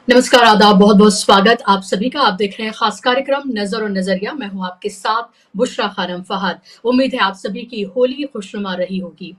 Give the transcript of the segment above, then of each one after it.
नमस्कार, आदाब, बहुत-बहुत स्वागत आप सभी का। आप देख रहे हैं खास कार्यक्रम नज़र और नज़रिया। मैं हूँ आपके साथ बुशरा खानम फहद। उम्मीद है आप सभी की होली खुशनुमा रही होगी।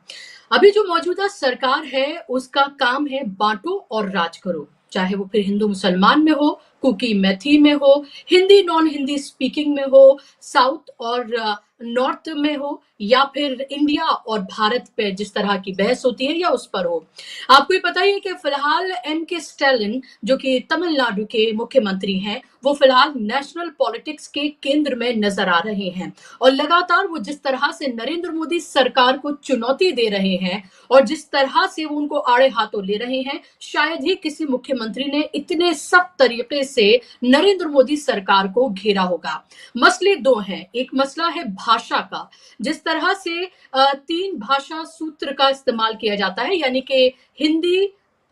अभी जो मौजूदा सरकार है, उसका काम है बाँटो और राज करो। चाहे वो फिर हिंदू मुसलमान में हो, कुकी मैथी में हो, हिंदी नॉन हिंदी स्पीकिंग में हो, साउथ और नॉर्थ में हो या फिर इंडिया और भारत पे जिस तरह की बहस होती है या उस पर हो। आपको ये पता ही है कि फिलहाल एम के स्टालिन जो कि तमिलनाडु के मुख्यमंत्री हैं, वो फिलहाल नेशनल पॉलिटिक्स के केंद्र में नजर आ रहे हैं और लगातार वो जिस तरह से नरेंद्र मोदी सरकार को चुनौती दे रहे हैं और जिस तरह से वो उनको आड़े हाथों ले रहे हैं, शायद ही किसी मुख्यमंत्री ने इतने सख्त तरीके से नरेंद्र मोदी सरकार को घेरा होगा। मसले दो हैं, एक मसला है भाषा का, जिस तरह से 3 भाषा सूत्र का इस्तेमाल किया जाता है, यानी कि हिंदी,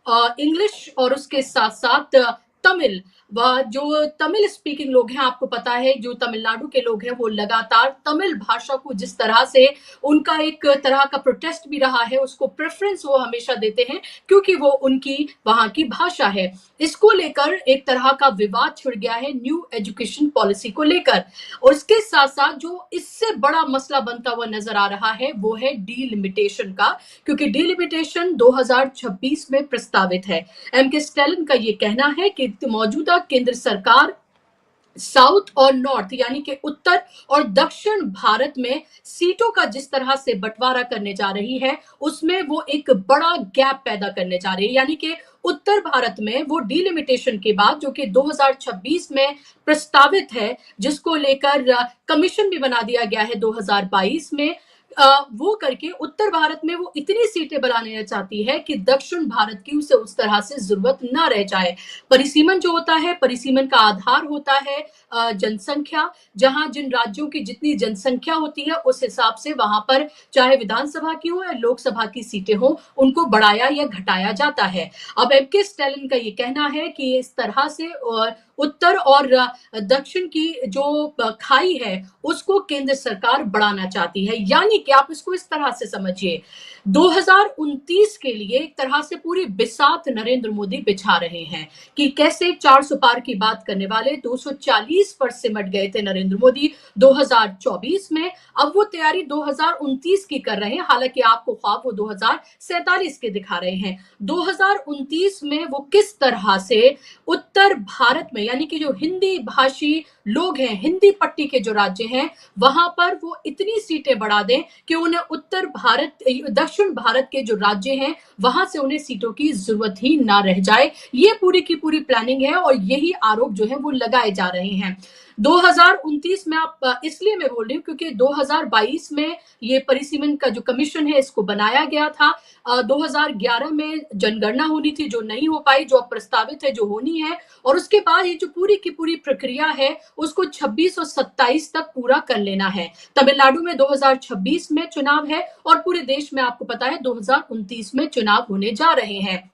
इंग्लिश और उसके साथ-साथ तमिल। व जो तमिल स्पीकिंग लोग हैं, आपको पता है जो तमिलनाडु के लोग हैं, वो लगातार तमिल भाषा को जिस तरह से उनका एक तरह का प्रोटेस्ट भी रहा है, उसको प्रेफ़रेंस वो हमेशा देते हैं क्योंकि वो उनकी वहाँ की भाषा है। इसको लेकर एक तरह का विवाद छिड़ गया है न्यू एजुकेशन पॉलिसी को लेकर और इसके साथ-साथ जो इससे बड़ा मसला बनता हुआ नज़र आ रहा है, वो है डिलिमिटेशन का, क्योंकि डिलिमिटेशन 2026 में प्रस्तावित है। एम के स्टालिन का ये कहना है कि मौजूदा केंद्र सरकार साउथ और नॉर्थ यानी कि उत्तर और दक्षिण भारत में सीटों का जिस तरह से बंटवारा करने जा रही है, उसमें वो एक बड़ा गैप पैदा करने जा रही है। यानी कि उत्तर भारत में वो डिलिमिटेशन के बाद जो कि 2026 में प्रस्तावित है, जिसको लेकर कमीशन भी बना दिया गया है 2022 में, वो करके उत्तर भारत में वो इतनी सीटें बनाना चाहती है कि दक्षिण भारत की उसे उस तरह से जरूरत ना रह जाए। परिसीमन जो होता है, परिसीमन का आधार होता है जनसंख्या, जहां जिन राज्यों की जितनी जनसंख्या होती है उस हिसाब से वहां पर चाहे विधानसभा की हो या लोकसभा की सीटें हो, उनको बढ़ाया या घटाया जाता है। अब एम के स्टालिन का ये कहना है कि इस तरह से उत्तर और दक्षिण की जो खाई है उसको केंद्र सरकार बढ़ाना चाहती है, यानी कि आप इसको इस तरह से समझिए, 2029 के लिए एक तरह से पूरी बिसात नरेंद्र मोदी बिछा रहे हैं कि कैसे 400 पार की बात करने वाले 240 पर सिमट गए थे नरेंद्र मोदी 2024 में। अब वो तैयारी 2029 की कर रहे हैं, हालांकि आपको ख्वाब वो 2047 के दिखा रहे हैं। 2029 में वो किस तरह से उत्तर भारत में यानी कि जो हिंदी भाषी लोग हैं, हिंदी पट्टी के जो राज्य हैं, वहां पर वो इतनी सीटें बढ़ा दें कि उन्हें उत्तर भारत दक्षिण भारत के जो राज्य हैं, वहां से उन्हें सीटों की जरूरत ही ना रह जाए। ये पूरी की पूरी प्लानिंग है और यही आरोप जो है वो लगाए जा रहे हैं। 2029 में आप इसलिए मैं बोल रही हूँ क्योंकि 2022 में ये परिसीमन का जो कमीशन है इसको बनाया गया था। 2011 में जनगणना होनी थी जो नहीं हो पाई, जो अब प्रस्तावित है जो होनी है, और उसके बाद ये जो पूरी की पूरी प्रक्रिया है उसको 26 और 27 तक पूरा कर लेना है। तमिलनाडु में 2026 में चुनाव है और पूरे देश में आपको पता है 2029 में चुनाव होने जा रहे हैं।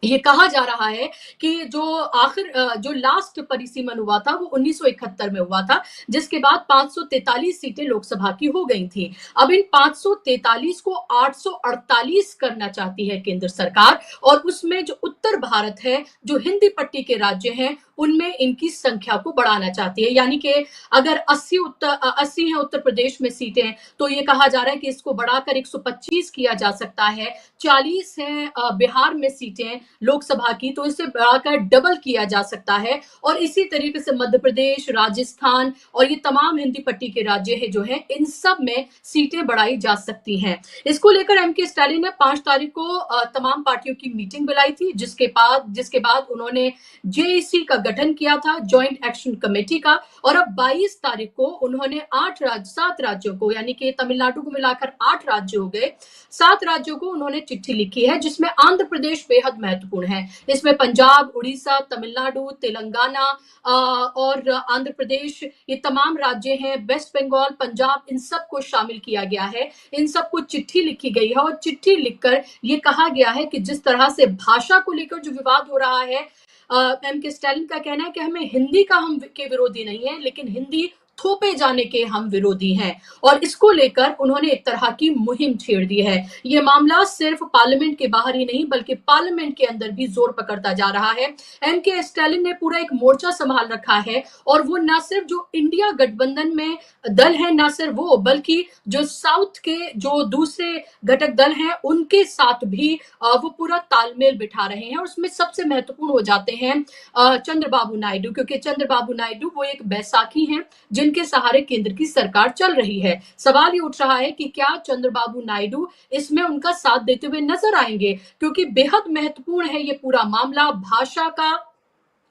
ये कहा जा रहा है कि जो लास्ट परिसीमन हुआ था वो 1971 में हुआ था, जिसके बाद 543 सीटें लोकसभा की हो गई थी। अब इन 543 को 848 करना चाहती है केंद्र सरकार और उसमें जो उत्तर भारत है, जो हिंदी पट्टी के राज्य हैं, उनमें इनकी संख्या को बढ़ाना चाहती है। यानी कि अगर 80 है उत्तर प्रदेश में सीटें, तो ये कहा जा रहा है कि इसको बढ़ाकर 125 किया जा सकता है। 40 है बिहार में सीटें लोकसभा की, तो इसे बढ़ाकर डबल किया जा सकता है और इसी तरीके से मध्य प्रदेश, राजस्थान और ये तमाम हिंदी पट्टी के राज्य है जो है, इन सब में सीटें बढ़ाई जा सकती हैं। इसको लेकर एम के स्टालिन ने 5 तारीख को तमाम पार्टियों की मीटिंग बुलाई थी, जिसके बाद उन्होंने जेएसी का गठन किया था, जॉइंट एक्शन कमेटी का, और अब 22 तारीख को उन्होंने 7 राज्यों को, यानी कि तमिलनाडु को मिलाकर 8 राज्य हो गए, 7 राज्यों को उन्होंने चिट्ठी लिखी है, जिसमें आंध्र प्रदेश बेहद महत्वपूर्ण है। इसमें पंजाब, उड़ीसा, तमिलनाडु, तेलंगाना और आंध्र प्रदेश, ये तमाम राज्य हैं, वेस्ट बंगाल, पंजाब, इन सबको शामिल किया गया है। इन सबको चिट्ठी लिखी गई है और चिट्ठी लिखकर ये कहा गया है कि जिस तरह से भाषा को लेकर जो विवाद हो रहा है, एम के स्टालिन का कहना है कि हमें हिंदी का हम के विरोधी नहीं है, लेकिन हिंदी थोपे जाने के हम विरोधी हैं और इसको लेकर उन्होंने एक तरह की मुहिम छेड़ दी है। ये मामला सिर्फ पार्लियामेंट के बाहर ही नहीं बल्कि पार्लियामेंट के अंदर भी जोर पकड़ता जा रहा है। एम के स्टालिन ने पूरा एक मोर्चा संभाल रखा है और वो न सिर्फ जो इंडिया गठबंधन में दल है न सिर्फ वो बल्कि जो साउथ के जो दूसरे घटक दल हैं उनके साथ भी वो पूरा तालमेल बिठा रहे हैं और उसमें सबसे महत्वपूर्ण हो जाते हैं चंद्रबाबू नायडू, क्योंकि चंद्रबाबू नायडू वो एक बैसाखी हैं जिनके सहारे केंद्र की सरकार चल रही है। सवाल ये उठ रहा है कि क्या चंद्रबाबू नायडू इसमें उनका साथ देते हुए नजर आएंगे, क्योंकि बेहद महत्वपूर्ण है ये पूरा मामला भाषा का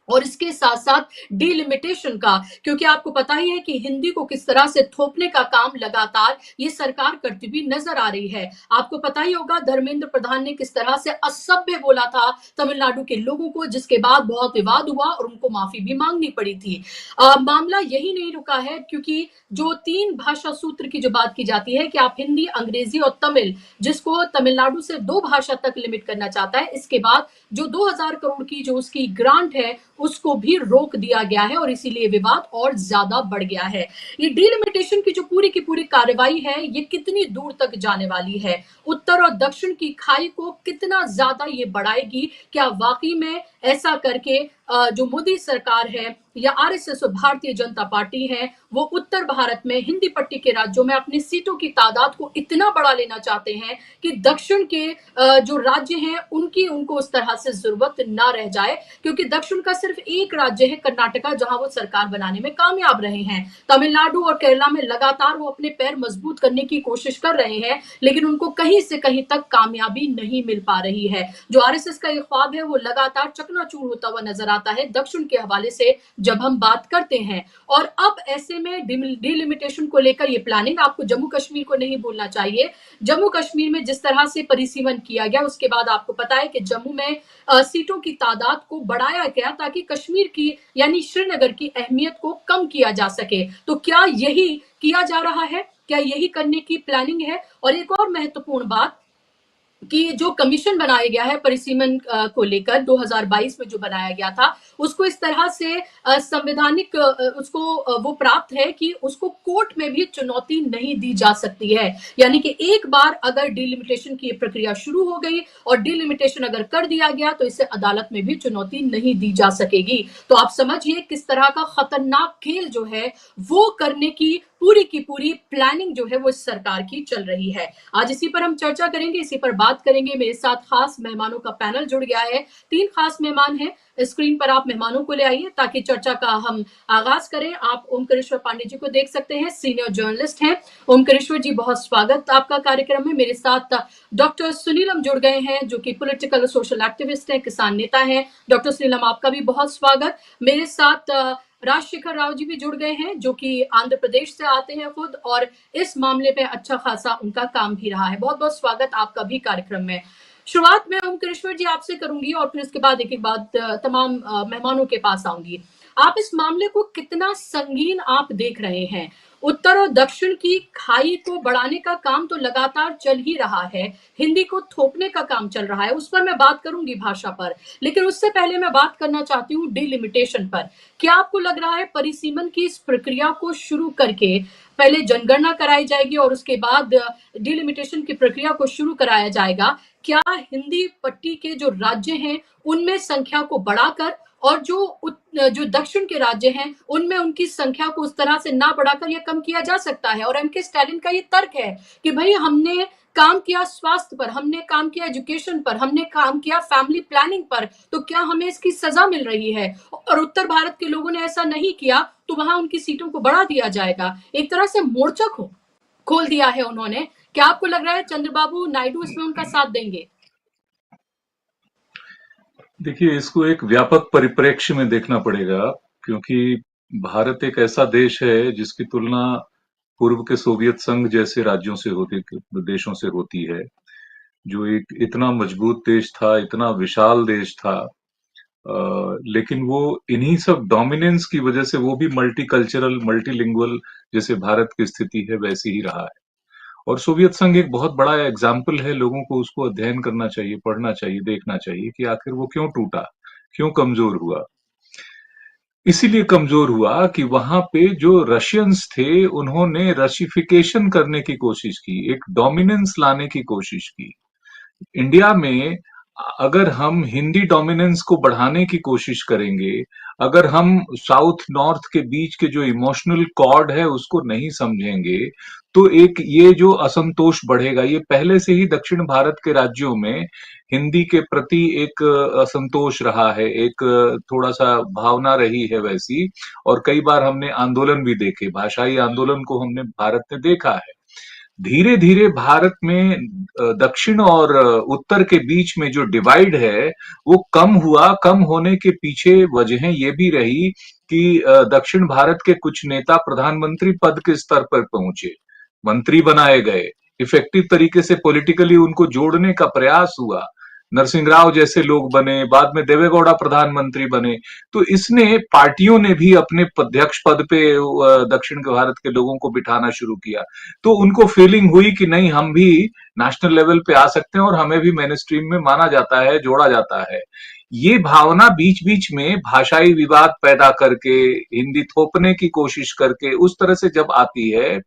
और इसके साथ साथ डिलिमिटेशन का, क्योंकि आपको पता ही है कि हिंदी को किस तरह से थोपने का काम लगातार ये सरकार करती हुई नजर आ रही है। आपको पता ही होगा धर्मेंद्र प्रधान ने किस तरह से असभ्य बोला था तमिलनाडु के लोगों को, जिसके बाद बहुत विवाद हुआ और उनको माफी भी मांगनी पड़ी थी। मामला यही नहीं रुका है, क्योंकि जो 3 भाषा सूत्र की जो बात की जाती है कि आप हिंदी, अंग्रेजी और तमिल, जिसको तमिलनाडु से 2 भाषा तक लिमिट करना चाहता है, इसके बाद जो 2000 करोड़ की जो उसकी ग्रांट है उसको भी रोक दिया गया है और इसीलिए विवाद और ज्यादा बढ़ गया है। ये डिलिमिटेशन की जो पूरी की पूरी कार्रवाई है ये कितनी दूर तक जाने वाली है, उत्तर और दक्षिण की खाई को कितना ज्यादा ये बढ़ाएगी, क्या वाकई में ऐसा करके जो मोदी सरकार है या आरएसएस और भारतीय जनता पार्टी है वो उत्तर भारत में हिंदी पट्टी के राज्यों में अपनी सीटों की तादाद को इतना बढ़ा लेना चाहते हैं कि दक्षिण के जो राज्य हैं उनकी उनको उस तरह से जरूरत ना रह जाए, क्योंकि दक्षिण का सिर्फ एक राज्य है कर्नाटका जहां वो सरकार बनाने में कामयाब रहे हैं। तमिलनाडु और केरला में लगातार वो अपने पैर मजबूत करने की कोशिश कर रहे हैं, लेकिन उनको कहीं से कहीं तक कामयाबी नहीं मिल पा रही है। जो आरएसएस का ये ख्वाब है वो लगातार चकनाचूर होता हुआ नजर आता है दक्षिण के हवाले से जब हम बात करते हैं। और अब ऐसे में डिलिमिटेशन को लेकर ये प्लानिंग आपको जम्मू कश्मीर को नहीं भूलना चाहिए। जम्मू कश्मीर में जिस तरह से परिसीमन किया गया उसके बाद आपको पता है कि जम्मू में सीटों की तादाद को बढ़ाया गया ताकि कश्मीर की यानी श्रीनगर की अहमियत को कम किया जा सके। तो क्या यही किया जा रहा है, क्या यही करने की प्लानिंग है? और एक और महत्वपूर्ण बात कि जो कमीशन बनाया गया है परिसीमन को लेकर 2022 में जो बनाया गया था उसको इस तरह से संवैधानिक उसको वो प्राप्त है कि उसको कोर्ट में भी चुनौती नहीं दी जा सकती है, यानी कि एक बार अगर डिलिमिटेशन की प्रक्रिया शुरू हो गई और डिलिमिटेशन अगर कर दिया गया तो इसे अदालत में भी चुनौती नहीं दी जा सकेगी। तो आप समझिए किस तरह का खतरनाक खेल जो है वो करने की पूरी प्लानिंग जो है वो इस सरकार की चल रही है। आज इसी पर हम चर्चा करेंगे, इसी पर बात करेंगे। मेरे साथ खास मेहमानों का पैनल जुड़ गया है, 3 खास मेहमान हैं। स्क्रीन पर आप मेहमानों को ले आइए ताकि चर्चा का हम आगाज करें। आप ओमकारेश्वर पांडे जी को देख सकते हैं, सीनियर जर्नलिस्ट हैं। ओमकारेश्वर जी बहुत स्वागत आपका कार्यक्रम में। मेरे साथ डॉक्टर सुनीलम जुड़ गए हैं जो कि पॉलिटिकल सोशल एक्टिविस्ट हैं, किसान नेता हैं। डॉक्टर सुनीलम आपका भी बहुत स्वागत। मेरे साथ राजशेखर राव जी भी जुड़ गए हैं जो कि आंध्र प्रदेश से आते हैं खुद और इस मामले पे अच्छा खासा उनका काम भी रहा है। बहुत बहुत स्वागत आपका भी कार्यक्रम में। शुरुआत में ओमकारेश्वर जी आपसे करूंगी और फिर उसके बाद एक एक बात तमाम मेहमानों के पास आऊंगी। आप इस मामले को कितना संगीन आप देख रहे हैं? उत्तर और दक्षिण की खाई को बढ़ाने का काम तो लगातार चल ही रहा है, हिंदी को थोपने का काम चल रहा है, उस पर मैं बात करूंगी भाषा पर, लेकिन उससे पहले मैं बात करना चाहती हूँ डिलिमिटेशन पर। क्या आपको लग रहा है परिसीमन की इस प्रक्रिया को शुरू करके पहले जनगणना कराई जाएगी और उसके बाद डिलिमिटेशन की प्रक्रिया को शुरू कराया जाएगा, क्या हिंदी पट्टी के जो राज्य हैं उनमें संख्या को बढ़ाकर और जो दक्षिण के राज्य हैं उनमें उनकी संख्या को उस तरह से ना बढ़ाकर यह कम किया जा सकता है? और एम के स्टालिन का ये तर्क है कि भाई हमने काम किया स्वास्थ्य पर, हमने काम किया एजुकेशन पर, हमने काम किया फैमिली प्लानिंग पर, तो क्या हमें इसकी सजा मिल रही है? और उत्तर भारत के लोगों ने ऐसा नहीं किया तो वहां उनकी सीटों को बढ़ा दिया जाएगा। एक तरह से मोर्चा खोल दिया है उन्होंने। क्या आपको लग रहा है चंद्रबाबू नायडू इसमें उनका साथ देंगे? देखिए, इसको एक व्यापक परिप्रेक्ष्य में देखना पड़ेगा, क्योंकि भारत एक ऐसा देश है जिसकी तुलना पूर्व के सोवियत संघ जैसे राज्यों से देशों से होती है, जो एक इतना मजबूत देश था, इतना विशाल देश था। लेकिन वो इन्हीं सब डोमिनेंस की वजह से वो भी मल्टीकल्चरल, मल्टीलिंगुअल जैसे भारत की स्थिति है वैसी ही रहा है। और सोवियत संघ एक बहुत बड़ा एग्जाम्पल है, लोगों को उसको अध्ययन करना चाहिए, पढ़ना चाहिए, देखना चाहिए कि आखिर वो क्यों टूटा, क्यों कमजोर हुआ। इसीलिए कमजोर हुआ कि वहां पे जो रशियंस थे उन्होंने रशिफिकेशन करने की कोशिश की, एक डोमिनेंस लाने की कोशिश की। इंडिया में अगर हम हिंदी डोमिनेंस को बढ़ाने की कोशिश करेंगे, अगर हम साउथ नॉर्थ के बीच के जो इमोशनल कॉर्ड है उसको नहीं समझेंगे, तो एक ये जो असंतोष बढ़ेगा, ये पहले से ही दक्षिण भारत के राज्यों में हिंदी के प्रति एक असंतोष रहा है, एक थोड़ा सा भावना रही है वैसी। और कई बार हमने आंदोलन भी देखे, भाषाई आंदोलन को हमने भारत में देखा है। धीरे धीरे भारत में दक्षिण और उत्तर के बीच में जो डिवाइड है वो कम हुआ। कम होने के पीछे वजहें ये भी रही कि दक्षिण भारत के कुछ नेता प्रधानमंत्री पद के स्तर पर पहुंचे, मंत्री बनाए गए, इफेक्टिव तरीके से पॉलिटिकली उनको जोड़ने का प्रयास हुआ। नरसिंह राव जैसे लोग बने, बाद में देवेगौड़ा प्रधानमंत्री बने। तो इसने पार्टियों ने भी अपने अध्यक्ष पद पे दक्षिण के भारत के लोगों को बिठाना शुरू किया। तो उनको फीलिंग हुई कि नहीं, हम भी नेशनल लेवल पे आ सकते हैं और हमें भी मेन स्ट्रीम में माना जाता है, जोड़ा जाता है। ये भावना बीच बीच में भाषाई विवाद पैदा करके, हिंदी थोपने की कोशिश करके, उस तरह से जब आती है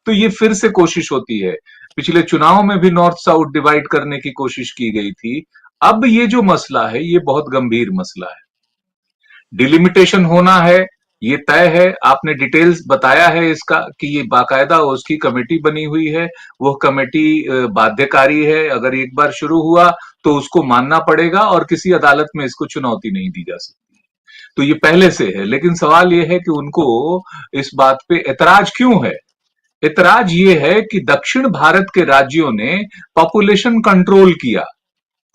तो ये फिर से कोशिश होती है। पिछले चुनाव में भी नॉर्थ साउथ डिवाइड करने की कोशिश की गई थी। अब ये जो मसला है ये बहुत गंभीर मसला है। डिलिमिटेशन होना है, ये तय है। आपने डिटेल्स बताया है इसका कि ये बाकायदा उसकी कमेटी बनी हुई है। वो कमेटी बाध्यकारी है, अगर एक बार शुरू हुआ तो उसको मानना पड़ेगा और किसी अदालत में इसको चुनौती नहीं दी जा सकती। तो ये पहले से है, लेकिन सवाल ये है कि उनको इस बात पे एतराज क्यों है। एतराज ये है कि दक्षिण भारत के राज्यों ने पॉपुलेशन कंट्रोल किया,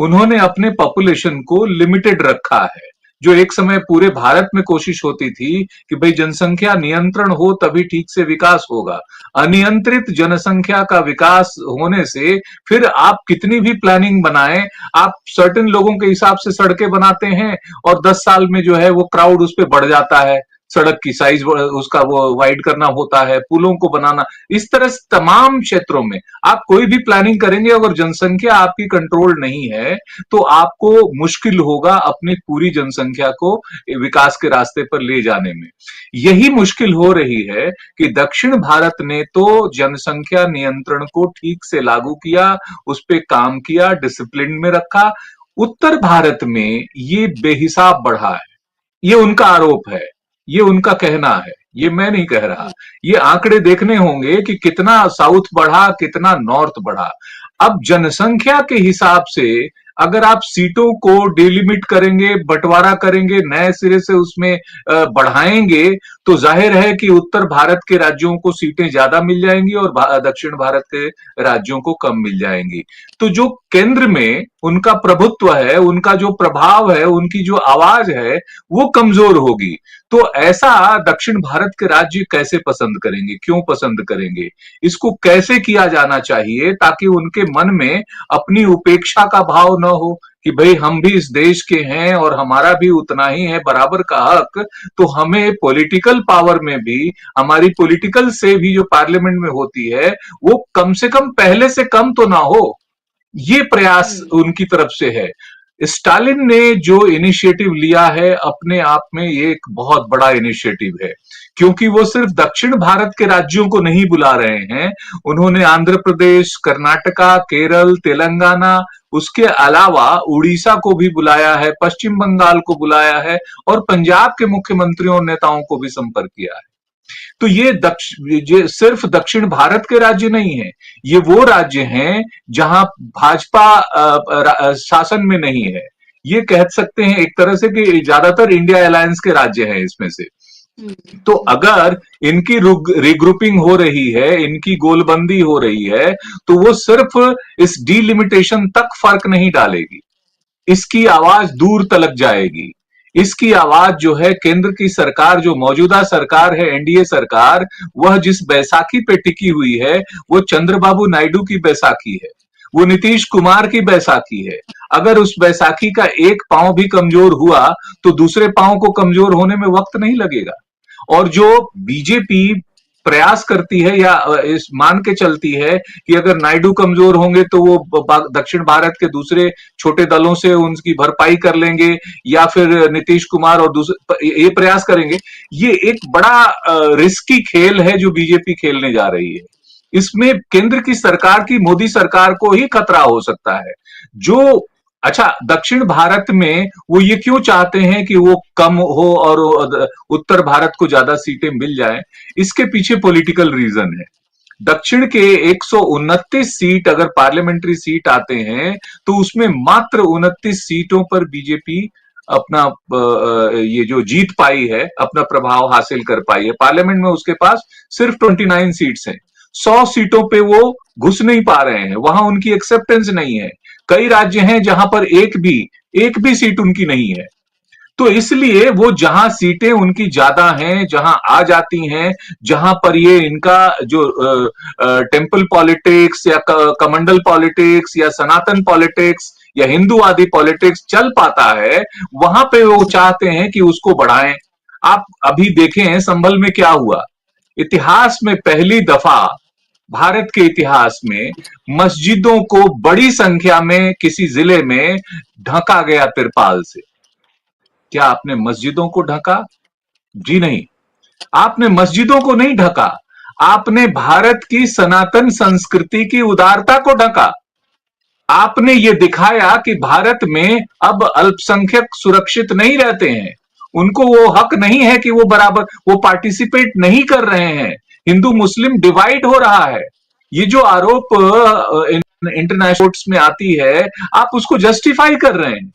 उन्होंने अपने पॉपुलेशन को लिमिटेड रखा है। जो एक समय पूरे भारत में कोशिश होती थी कि भाई जनसंख्या नियंत्रण हो तभी ठीक से विकास होगा। अनियंत्रित जनसंख्या का विकास होने से फिर आप कितनी भी प्लानिंग बनाएं, आप सर्टेन लोगों के हिसाब से सड़कें बनाते हैं और 10 साल में जो है वो क्राउड उस पर बढ़ जाता है। सड़क की साइज उसका वो वाइड करना होता है, पुलों को बनाना, इस तरह से तमाम क्षेत्रों में आप कोई भी प्लानिंग करेंगे, अगर जनसंख्या आपकी कंट्रोल नहीं है तो आपको मुश्किल होगा अपनी पूरी जनसंख्या को विकास के रास्ते पर ले जाने में। यही मुश्किल हो रही है कि दक्षिण भारत ने तो जनसंख्या नियंत्रण को ठीक से लागू किया, उस पर काम किया, डिसिप्लिन में रखा। उत्तर भारत में ये बेहिसाब बढ़ा है, ये उनका आरोप है, ये उनका कहना है, ये मैं नहीं कह रहा। ये आंकड़े देखने होंगे कि कितना साउथ बढ़ा, कितना नॉर्थ बढ़ा। अब जनसंख्या के हिसाब से अगर आप सीटों को डिलिमिट करेंगे, बंटवारा करेंगे, नए सिरे से उसमें बढ़ाएंगे, तो जाहिर है कि उत्तर भारत के राज्यों को सीटें ज्यादा मिल जाएंगी और दक्षिण भारत के राज्यों को कम मिल जाएंगी। तो जो केंद्र में उनका प्रभुत्व है, उनका जो प्रभाव है, उनकी जो आवाज है, वो कमजोर होगी। तो ऐसा दक्षिण भारत के राज्य कैसे पसंद करेंगे, क्यों पसंद करेंगे, इसको कैसे किया जाना चाहिए ताकि उनके मन में अपनी उपेक्षा का भाव न हो कि भाई हम भी इस देश के हैं और हमारा भी उतना ही है बराबर का हक। तो हमें पॉलिटिकल पावर में भी, हमारी पॉलिटिकल से भी जो पार्लियामेंट में होती है वो कम से कम पहले से कम तो ना हो। ये प्रयास उनकी तरफ से है। स्टालिन ने जो इनिशिएटिव लिया है अपने आप में ये एक बहुत बड़ा इनिशिएटिव है, क्योंकि वो सिर्फ दक्षिण भारत के राज्यों को नहीं बुला रहे हैं, उन्होंने आंध्र प्रदेश, कर्नाटका, केरल, तेलंगाना, उसके अलावा उड़ीसा को भी बुलाया है, पश्चिम बंगाल को बुलाया है और पंजाब के मुख्यमंत्रियों और नेताओं को भी संपर्क किया है। तो ये सिर्फ दक्षिण भारत के राज्य नहीं है, ये वो राज्य हैं जहां भाजपा शासन में नहीं है। ये कह सकते हैं एक तरह से कि ज्यादातर इंडिया अलायंस के राज्य हैं इसमें से। तो अगर इनकी रिग्रुपिंग हो रही है, इनकी गोलबंदी हो रही है, तो वो सिर्फ इस डीलिमिटेशन तक फर्क नहीं डालेगी, इसकी आवाज दूर तलक जाएगी। इसकी आवाज जो है केंद्र की सरकार, जो मौजूदा सरकार है एनडीए सरकार, वह जिस बैसाखी पे टिकी हुई है वो चंद्रबाबू नायडू की बैसाखी है, वो नीतीश कुमार की बैसाखी है। अगर उस बैसाखी का एक पांव भी कमजोर हुआ तो दूसरे पांव को कमजोर होने में वक्त नहीं लगेगा। और जो बीजेपी प्रयास करती है या इस मान के चलती है कि अगर नायडू कमजोर होंगे तो वो दक्षिण भारत के दूसरे छोटे दलों से उनकी भरपाई कर लेंगे, या फिर नीतीश कुमार और दूसरे ये प्रयास करेंगे। ये एक बड़ा रिस्की खेल है जो बीजेपी खेलने जा रही है। इसमें केंद्र की सरकार की, मोदी सरकार को ही खतरा हो सकता है। जो अच्छा, दक्षिण भारत में वो ये क्यों चाहते हैं कि वो कम हो और उत्तर भारत को ज्यादा सीटें मिल जाएं? इसके पीछे पॉलिटिकल रीजन है। दक्षिण के 129 सीट अगर पार्लियामेंट्री सीट आते हैं तो उसमें मात्र 29 सीटों पर बीजेपी अपना ये जो जीत पाई है, अपना प्रभाव हासिल कर पाई है। पार्लियामेंट में उसके पास सिर्फ 29 सीट्स हैं। 100 सीटों पे वो घुस नहीं पा रहे हैं, वहां उनकी एक्सेप्टेंस नहीं है। कई राज्य हैं जहां पर एक भी सीट उनकी नहीं है। तो इसलिए वो जहां सीटें उनकी ज्यादा हैं, जहां आ जाती हैं, जहां पर ये इनका जो टेम्पल पॉलिटिक्स या कमंडल पॉलिटिक्स या सनातन पॉलिटिक्स या हिंदूवादी पॉलिटिक्स चल पाता है, वहां पे वो चाहते हैं कि उसको बढ़ाएं। आप अभी देखें संभल में क्या हुआ। इतिहास में पहली दफा, भारत के इतिहास में, मस्जिदों को बड़ी संख्या में किसी जिले में ढका गया तिरपाल से। क्या आपने मस्जिदों को ढका? जी नहीं, आपने मस्जिदों को नहीं ढका, आपने भारत की सनातन संस्कृति की उदारता को ढका। आपने ये दिखाया कि भारत में अब अल्पसंख्यक सुरक्षित नहीं रहते हैं, उनको वो हक नहीं है कि वो बराबर वो पार्टिसिपेट नहीं कर रहे हैं। हिंदू मुस्लिम डिवाइड हो रहा है। ये जो आरोप इंटरनेशनल कोर्ट्स में आती है, आप उसको जस्टिफाई कर रहे हैं।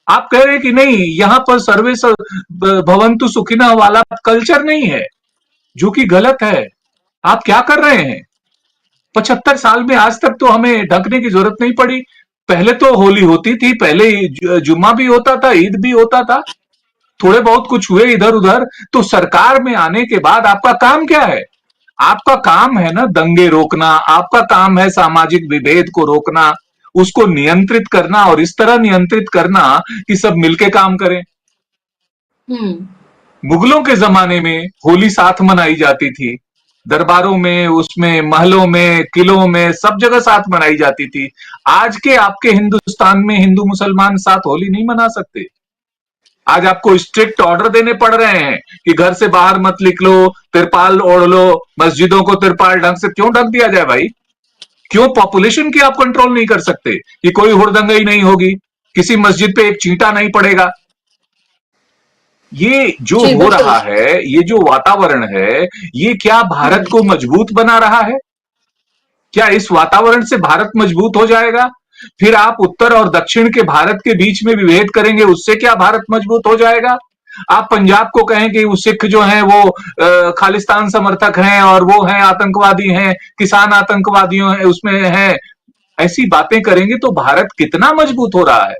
आप कह रहे हैं कि नहीं, यहां पर सर्वे भवंतु सुखिना वाला कल्चर नहीं है, जो कि गलत है। आप क्या कर रहे हैं? 75 साल में आज तक तो हमें ढकने की जरूरत नहीं पड़ी। पहले तो होली होती थी, पहले जुम्मा भी होता था, ईद भी होता था, थोड़े बहुत कुछ हुए इधर उधर। तो सरकार में आने के बाद आपका काम क्या है? आपका काम है ना दंगे रोकना, आपका काम है सामाजिक विभेद को रोकना, उसको नियंत्रित करना, और इस तरह नियंत्रित करना कि सब मिलके काम करें। हम्म। मुगलों के जमाने में होली साथ मनाई जाती थी, दरबारों में, उसमें महलों में, किलों में, सब जगह साथ मनाई जाती थी। आज के आपके हिंदुस्तान में हिंदू मुसलमान साथ होली नहीं मना सकते। आज आपको स्ट्रिक्ट ऑर्डर देने पड़ रहे हैं कि घर से बाहर मत निकलो, तिरपाल ओढ़ लो। मस्जिदों को तिरपाल ढंग से क्यों ढक दिया जाए भाई? क्यों पॉपुलेशन की आप कंट्रोल नहीं कर सकते कि कोई हुड़दंगई नहीं होगी, किसी मस्जिद पे एक चींटा नहीं पड़ेगा? ये जो जी हो बिल्कुल। रहा है, ये जो वातावरण है, ये क्या भारत हम्म। को मजबूत बना रहा है? क्या इस वातावरण से भारत मजबूत हो जाएगा? फिर आप उत्तर और दक्षिण के भारत के बीच में विभेद करेंगे, उससे क्या भारत मजबूत हो जाएगा? आप पंजाब को कहें कि वो सिख जो हैं वो खालिस्तान समर्थक हैं और वो हैं आतंकवादी हैं, किसान आतंकवादियों हैं उसमें हैं, ऐसी बातें करेंगे तो भारत कितना मजबूत हो रहा है।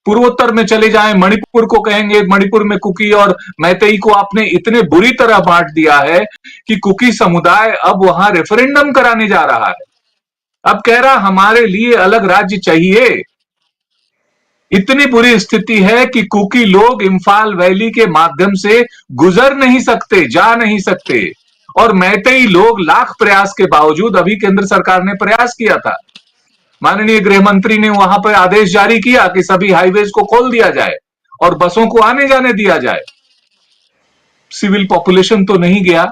पूर्वोत्तर में चले जाएं, मणिपुर को कहेंगे, मणिपुर में कुकी और मैतेई को आपने इतने बुरी तरह बांट दिया है कि कुकी समुदाय अब वहां रेफरेंडम कराने जा रहा है। अब कह रहा हमारे लिए अलग राज्य चाहिए। इतनी बुरी स्थिति है कि कुकी लोग इंफाल वैली के माध्यम से गुजर नहीं सकते, जा नहीं सकते। और मैतेई लोग लाख प्रयास के बावजूद, अभी केंद्र सरकार ने प्रयास किया था, माननीय गृह मंत्री ने वहां पर आदेश जारी किया कि सभी हाईवेज को खोल दिया जाए और बसों को आने जाने दिया जाए। सिविल पॉपुलेशन तो नहीं गया,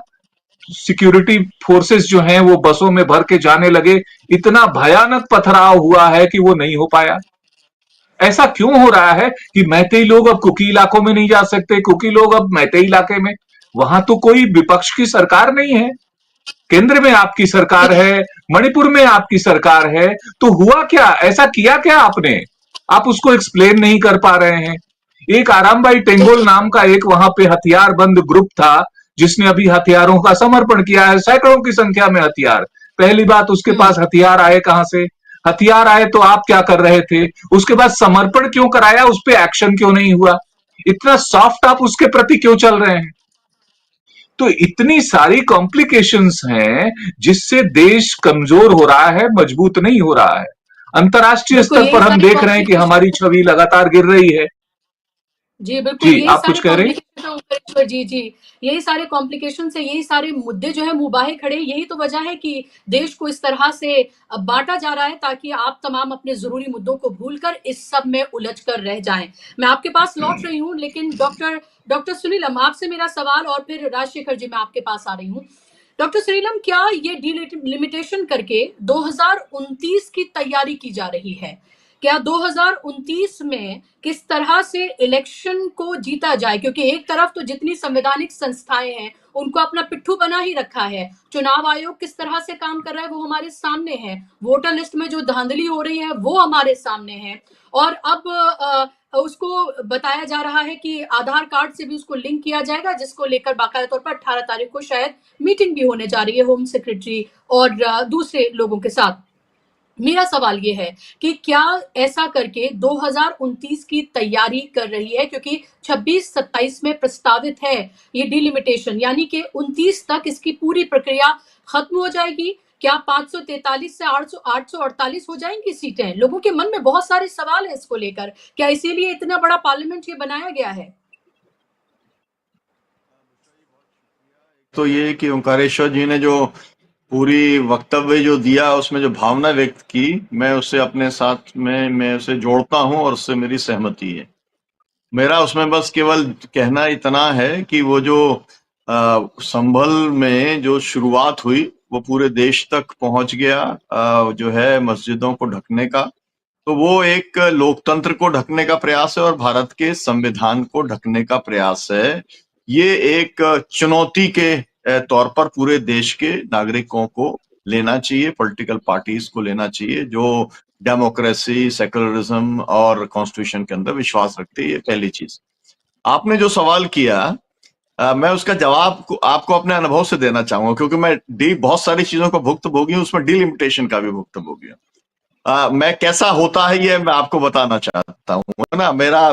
सिक्योरिटी फोर्सेस जो हैं वो बसों में भर के जाने लगे। इतना भयानक पथराव हुआ है कि वो नहीं हो पाया। ऐसा क्यों हो रहा है कि मैतेई लोग अब कुकी इलाकों में नहीं जा सकते, कुकी लोग अब मैतेई इलाके में? वहां तो कोई विपक्ष की सरकार नहीं है, केंद्र में आपकी सरकार है, मणिपुर में आपकी सरकार है। तो हुआ क्या? ऐसा किया क्या आपने? आप उसको एक्सप्लेन नहीं कर पा रहे हैं। एक आरामबाई टेंगोल नाम का एक वहां पे हथियार बंद ग्रुप था, जिसने अभी हथियारों का समर्पण किया है, सैकड़ों की संख्या में हथियार। पहली बात, उसके हम्म। पास हथियार आए कहां से? हथियार आए तो आप क्या कर रहे थे? उसके बाद समर्पण क्यों कराया? उस पर एक्शन क्यों नहीं हुआ? इतना सॉफ्ट आप उसके प्रति क्यों चल रहे हैं? तो इतनी सारी कॉम्प्लिकेशंस हैं जिससे देश कमजोर हो रहा है, मजबूत नहीं हो रहा है। अंतर्राष्ट्रीय बिल्कुल स्तर यही पर हम सारी देख रहे हैं कि हमारी कॉम्प्लिकेशन। छवि लगातार गिर रही है। जी, बिल्कुल, जी, यही आप कुछ सारे कह रहे हैं? कॉम्प्लिकेशन है ओंकारेश्वर जी, जी। यही सारे कॉम्प्लिकेशन से, यही सारे मुद्दे जो हैं मुबाहे खड़े, यही तो वजह है कि देश को इस तरह से बाँटा जा रहा है ताकि आप तमाम अपने ज़रूरी मुद्दों को भूलकर इस सब में उलझ कर रह जाएँ। मैं आपके पास लौट रही हूँ, लेकिन डॉक्टर सुनीलम, आपसे मेरा सवाल और फिर राजशेखर जी, मैं आपके पास आ रही हूँ। डॉक्टर सुनीलम, क्या ये डिलिमिटेशन करके 2029 की तैयारी की जा रही है? क्या 2029 में किस तरह से इलेक्शन को जीता जाए? क्योंकि एक तरफ तो जितनी संवैधानिक संस्थाएं हैं, उनको अपना पिट्ठू बना ही रखा है। चुनाव आयोग किस तरह से काम कर रहा है, वो हमारे सामने है। वोटर लिस्ट में जो धांधली हो रही है, वो हमारे सामने है। और अब उसको बताया जा रहा है कि आधार कार्ड से भी उसको लिंक किया जाएगा, जिसको लेकर बाकायदा तौर पर 18 तारीख को शायद मीटिंग भी होने जा रही है होम सेक्रेटरी और दूसरे लोगों के साथ। मेरा सवाल ये है कि क्या ऐसा करके 2029 की तैयारी कर रही है, क्योंकि 26-27 में प्रस्तावित है ये डिलिमिटेशन, यानी कि 29 तक इसकी पूरी प्रक्रिया खत्म हो जाएगी। क्या 543 से 848 हो जाएंगी सीटें? लोगों के मन में बहुत सारे सवाल हैं इसको लेकर। क्या इसीलिए इतना बड़ा पार्लियामेंट ये बनाया गया है? तो ये कि ओंकारेश्वर जी ने जो पूरी वक्तव्य जो दिया, उसमें जो भावना व्यक्त की, मैं उसे अपने साथ में मैं उसे जोड़ता हूं और उससे मेरी सहमति है। मेरा उसमें बस केवल कहना इतना है कि वो जो संभल में जो शुरुआत हुई वो पूरे देश तक पहुंच गया, जो है मस्जिदों को ढकने का, तो वो एक लोकतंत्र को ढकने का प्रयास है और भारत के संविधान को ढकने का प्रयास है। ये एक चुनौती के तौर पर पूरे देश के नागरिकों को लेना चाहिए, पॉलिटिकल पार्टीज को लेना चाहिए जो डेमोक्रेसी, सेकुलरिज्म और कॉन्स्टिट्यूशन के अंदर विश्वास रखते हैं। ये पहली चीज। आपने जो सवाल किया, मैं उसका जवाब आपको अपने अनुभव से देना चाहूंगा, क्योंकि मैं बहुत सारी चीजों को भुक्तभोगी हूं, उसमें डिलिमिटेशन का भी भुक्तभोगी हूं। मैं कैसा होता है ये मैं आपको बताना चाहता हूँ, है ना। मेरा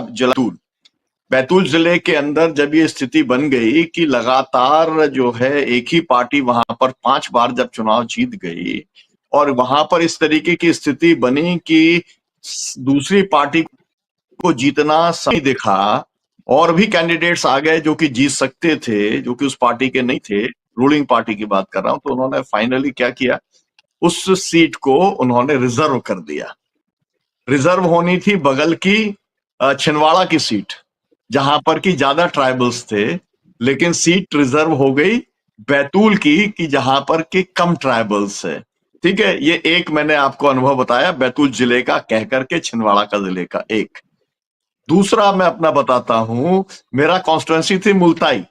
बैतूल जिले के अंदर जब ये स्थिति बन गई कि लगातार जो है एक ही पार्टी वहां पर 5 बार जब चुनाव जीत गई और वहां पर इस तरीके की स्थिति बनी कि दूसरी पार्टी को जीतना सही दिखा और भी कैंडिडेट्स आ गए जो कि जीत सकते थे, जो कि उस पार्टी के नहीं थे, रूलिंग पार्टी की बात कर रहा हूं। तो उन्होंने फाइनली क्या किया, उस सीट को उन्होंने रिजर्व कर दिया। रिजर्व होनी थी बगल की छिंदवाड़ा की सीट, जहां पर की ज्यादा ट्राइबल्स थे, लेकिन सीट रिजर्व हो गई बैतूल की कि जहां पर के कम ट्राइबल्स है। ठीक है, ये एक मैंने आपको अनुभव बताया बैतूल जिले का कह करके, छिंदवाड़ा का जिले का एक। दूसरा मैं अपना बताता हूं, मेरा कॉन्स्टिट्यूंसी थी मुल्ताई,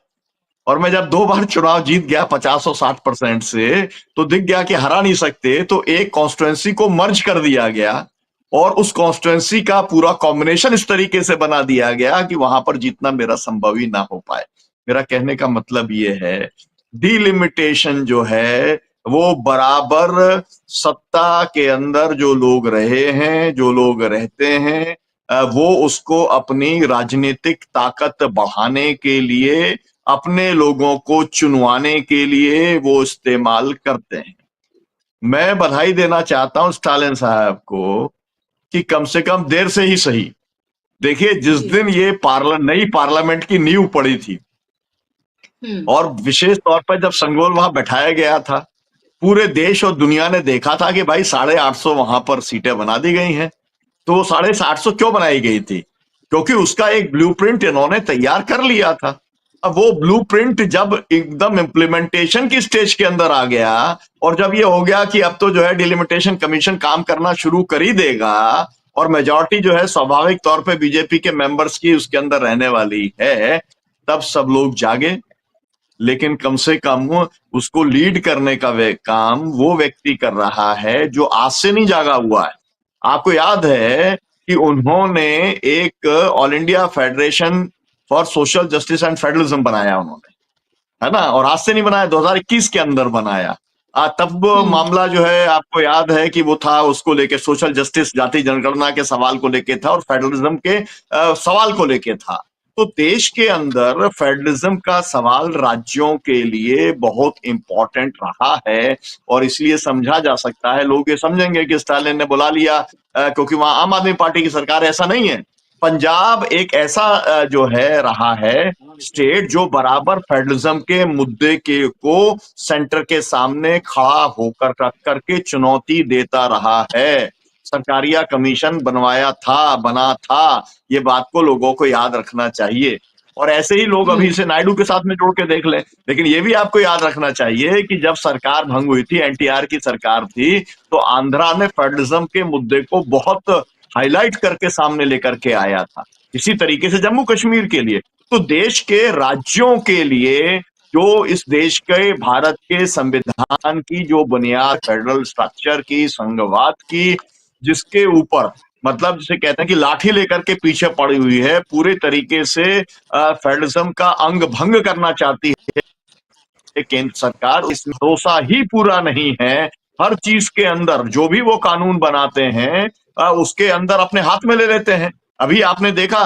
और मैं जब 2 बार चुनाव जीत गया 50 और 60% से, तो दिख गया कि हरा नहीं सकते, तो एक कॉन्स्टिट्यूंसी को मर्ज कर दिया गया और उस कॉन्स्टिट्यूंसी का पूरा कॉम्बिनेशन इस तरीके से बना दिया गया कि वहां पर जीतना मेरा संभव ही ना हो पाए। मेरा कहने का मतलब ये है, डिलिमिटेशन जो है वो बराबर सत्ता के अंदर जो लोग रहे हैं, जो लोग रहते हैं, वो उसको अपनी राजनीतिक ताकत बढ़ाने के लिए, अपने लोगों को चुनवाने के लिए वो इस्तेमाल करते हैं। मैं बधाई देना चाहता हूं स्टालिन साहब को कि कम से कम देर से ही सही। देखिए, जिस जी। दिन ये नई पार्लियामेंट की नींव पड़ी थी और विशेष तौर पर जब संगोल वहां बैठाया गया था, पूरे देश और दुनिया ने देखा था कि भाई 850 वहां पर सीटें बना दी गई हैं। तो वो 850 क्यों बनाई गई थी? क्योंकि उसका एक ब्लूप्रिंट इन्होंने तैयार कर लिया था। अब वो ब्लूप्रिंट जब एकदम इम्प्लीमेंटेशन की स्टेज के अंदर आ गया और जब ये हो गया कि अब तो जो है डिलिमिटेशन कमीशन काम करना शुरू कर ही देगा और मेजॉरिटी जो है स्वाभाविक तौर पे बीजेपी के मेंबर्स की उसके अंदर रहने वाली है, तब सब लोग जागे। लेकिन कम से कम उसको लीड करने का काम वो व्यक्ति कर रहा है जो आज से नहीं जागा हुआ है। आपको याद है कि उन्होंने एक all India federation for social justice and federalism बनाया उन्होंने, है ना, और आज से नहीं बनाया, 2021 के अंदर बनाया। तब मामला जो है आपको याद है कि वो था उसको लेके सोशल जस्टिस, जाति जनगणना के सवाल को लेके था और फेडरलिज्म के सवाल को लेके था। तो देश के अंदर फेडरलिज्म का सवाल राज्यों के लिए बहुत इंपॉर्टेंट रहा है और इसलिए समझा जा सकता है, लोग ये समझेंगे कि स्टालिन ने बुला लिया क्योंकि वहां आम आदमी पार्टी की सरकार है, ऐसा नहीं है। पंजाब एक ऐसा जो है रहा है स्टेट जो बराबर फेडरलिज्म के मुद्दे के को सेंटर के सामने खड़ा होकर रख करके चुनौती देता रहा है। सरकारिया कमीशन बना था, ये बात को लोगों को याद रखना चाहिए। और ऐसे ही लोग अभी इसे नायडू के साथ में जोड़ के देख लें। लेकिन ये भी आपको याद रखना चाहिए कि जब सरकार भंग हुई थी, एनटीआर की सरकार थी, तो आंध्रा ने फेडरलिज्म के मुद्दे को बहुत हाईलाइट करके सामने लेकर के आया था। इसी तरीके से जम्मू कश्मीर के लिए, तो देश के राज्यों के लिए जो इस देश के भारत के संविधान की जो बुनियाद फेडरल स्ट्रक्चर की, संघवाद की, जिसके ऊपर मतलब जिसे कहते हैं कि लाठी लेकर के पीछे पड़ी हुई है, पूरे तरीके से फेडरलिज्म का अंग भंग करना चाहती है केंद्र सरकार, इसमें भरोसा ही पूरा नहीं है। हर चीज के अंदर जो भी वो कानून बनाते हैं उसके अंदर अपने हाथ में ले लेते हैं। अभी आपने देखा,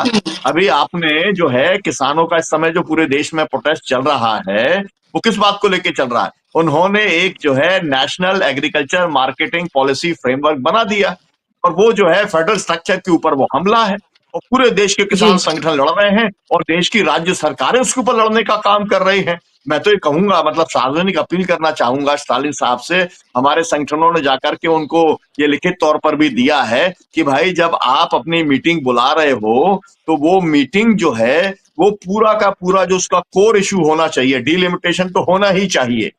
अभी आपने जो है किसानों का इस समय जो पूरे देश में प्रोटेस्ट चल रहा है, वो किस बात को लेके चल रहा है? उन्होंने एक जो है national agriculture marketing policy framework बना दिया, और वो जो है फेडरल स्ट्रक्चर के ऊपर वो हमला है, और पूरे देश के किसान संगठन लड़ रहे हैं और देश की राज्य सरकारें उसके ऊपर लड़ने का काम कर रही हैं। मैं तो ये कहूंगा, मतलब सार्वजनिक अपील करना चाहूंगा स्टालिन साहब से, हमारे संगठनों ने जाकर के उनको ये लिखित तौर पर भी दिया है कि भाई जब आप अपनी मीटिंग बुला रहे हो तो वो मीटिंग जो है वो पूरा का पूरा जो उसका कोर इशू होना चाहिए, डिलिमिटेशन तो होना ही चाहिए।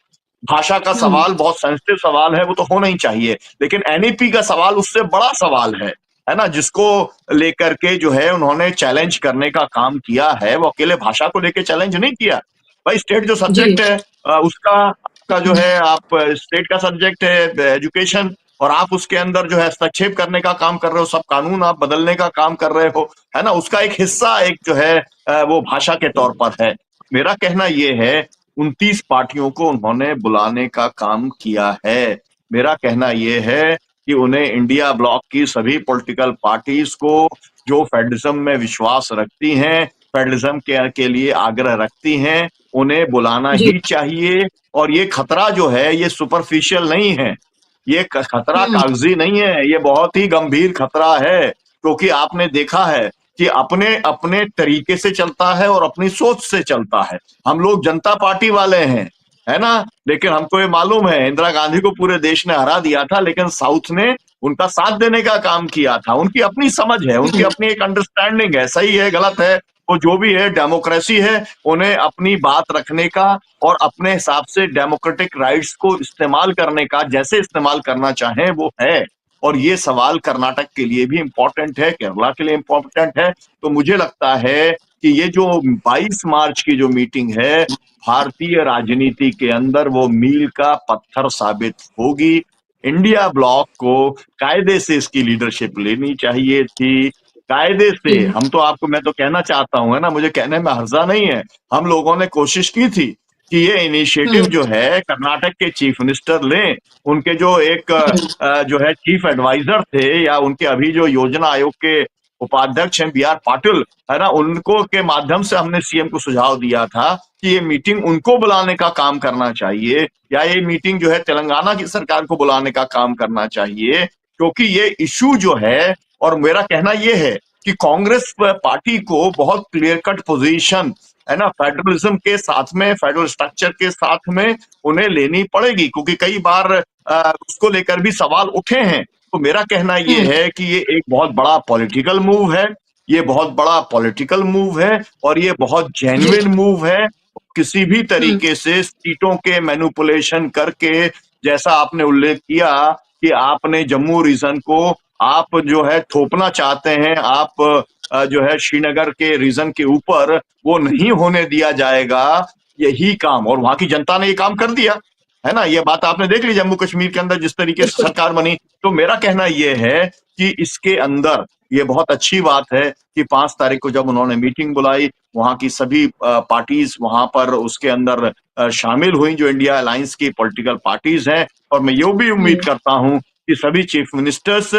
भाषा का सवाल बहुत सेंसिटिव सवाल है, वो तो होना ही चाहिए, लेकिन एनईपी का सवाल उससे बड़ा सवाल है ना, जिसको लेकर के जो है उन्होंने चैलेंज करने का काम किया है। वो अकेले भाषा को लेकर चैलेंज नहीं किया भाई, स्टेट जो सब्जेक्ट है उसका आपका जो है, आप स्टेट का सब्जेक्ट है एजुकेशन, और आप उसके अंदर जो है हस्तक्षेप करने का काम कर रहे हो, सब कानून आप बदलने का काम कर रहे हो, है ना, उसका एक हिस्सा एक जो है वो भाषा के तौर पर है। मेरा कहना ये है 29 पार्टियों को उन्होंने बुलाने का काम किया है। मेरा कहना यह है कि उन्हें इंडिया ब्लॉक की सभी पॉलिटिकल पार्टीज को जो फेडरलिज्म में विश्वास रखती हैं, फेडरलिज्म के लिए आग्रह रखती हैं, उन्हें बुलाना ही चाहिए। और ये खतरा जो है ये सुपरफिशियल नहीं है, ये खतरा कागजी नहीं है, ये बहुत ही गंभीर खतरा है, क्योंकि आपने देखा है कि अपने अपने तरीके से चलता है और अपनी सोच से चलता है। हम लोग जनता पार्टी वाले हैं, है ना, लेकिन हमको ये मालूम है इंदिरा गांधी को पूरे देश ने हरा दिया था, लेकिन साउथ ने उनका साथ देने का काम किया था। उनकी अपनी समझ है, उनकी अपनी एक अंडरस्टैंडिंग है, सही है गलत है वो जो भी है, डेमोक्रेसी है, उन्हें अपनी बात रखने का और अपने हिसाब से डेमोक्रेटिक राइट्स को इस्तेमाल करने का, जैसे इस्तेमाल करना चाहें वो है। और ये सवाल कर्नाटक के लिए भी इम्पोर्टेंट है, केरला के लिए इम्पोर्टेंट है। तो मुझे लगता है कि ये जो 22 मार्च की जो मीटिंग है, भारतीय राजनीति के अंदर वो मील का पत्थर साबित होगी। इंडिया ब्लॉक को कायदे से इसकी लीडरशिप लेनी चाहिए थी, कायदे से। हम तो आपको, मैं तो कहना चाहता हूं, है ना, मुझे कहने में हर्जा नहीं है, हम लोगों ने कोशिश की थी कि ये इनिशिएटिव जो है कर्नाटक के चीफ मिनिस्टर लें, उनके जो एक जो है चीफ एडवाइजर थे, या उनके अभी जो योजना आयोग के उपाध्यक्ष हैं बी.आर. पाटिल, है ना, उनको के माध्यम से हमने सीएम को सुझाव दिया था कि ये मीटिंग उनको बुलाने का काम करना चाहिए, या ये मीटिंग जो है तेलंगाना की सरकार को बुलाने का काम करना चाहिए, क्योंकि ये इशू जो है, और मेरा कहना ये है कि कांग्रेस पार्टी को बहुत क्लियर कट पोजीशन, है ना, फेडरलिज्म के साथ में, फेडरल स्ट्रक्चर के साथ में उन्हें लेनी पड़ेगी, क्योंकि कई बार उसको लेकर भी सवाल उठे हैं। तो मेरा कहना ये है कि ये एक बहुत बड़ा पॉलिटिकल मूव है, ये बहुत बड़ा पॉलिटिकल मूव है, और ये बहुत जेन्युइन मूव है। किसी भी तरीके से सीटों के मैनिपुलेशन करके, जैसा आपने उल्लेख किया कि आपने जम्मू रीजन को आप जो है थोपना चाहते हैं, आप जो है श्रीनगर के रीजन के ऊपर, वो नहीं होने दिया जाएगा यही काम, और वहां की जनता ने ये काम कर दिया, है ना। ये बात आपने देख ली जम्मू कश्मीर के अंदर जिस तरीके से सरकार बनी। तो मेरा कहना यह है कि इसके अंदर ये बहुत अच्छी बात है कि 5 तारीख को जब उन्होंने मीटिंग बुलाई, वहां की सभी पार्टीज वहां पर उसके अंदर शामिल हुई, जो इंडिया अलायंस की पॉलिटिकल पार्टीज हैं, और मैं ये भी उम्मीद करता हूं कि सभी चीफ मिनिस्टर्स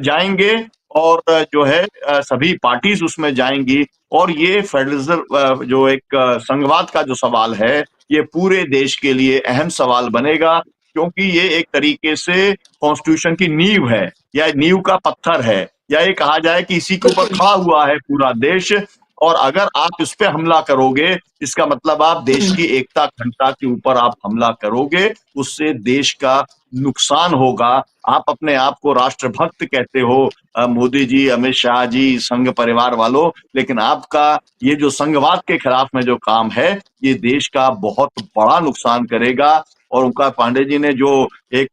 जाएंगे, और जो है सभी पार्टीज उसमें जाएंगी, और ये फेडरलिज्म जो एक संघवाद का जो सवाल है, ये पूरे देश के लिए अहम सवाल बनेगा, क्योंकि ये एक तरीके से कॉन्स्टिट्यूशन की नींव है, या नींव का पत्थर है। या ये कहा जाए कि इसी के ऊपर बिल्कुल। खड़ा हुआ है पूरा देश, और अगर आप इस पे हमला करोगे, इसका मतलब आप देश की एकता अखंडता के ऊपर आप हमला करोगे, उससे देश का नुकसान होगा। आप अपने आप को राष्ट्रभक्त कहते हो, मोदी जी, अमित शाह जी, संघ परिवार वालों, लेकिन आपका ये जो संघवाद के खिलाफ में जो काम है, ये देश का बहुत बड़ा नुकसान करेगा। और ओंकार पांडे जी ने जो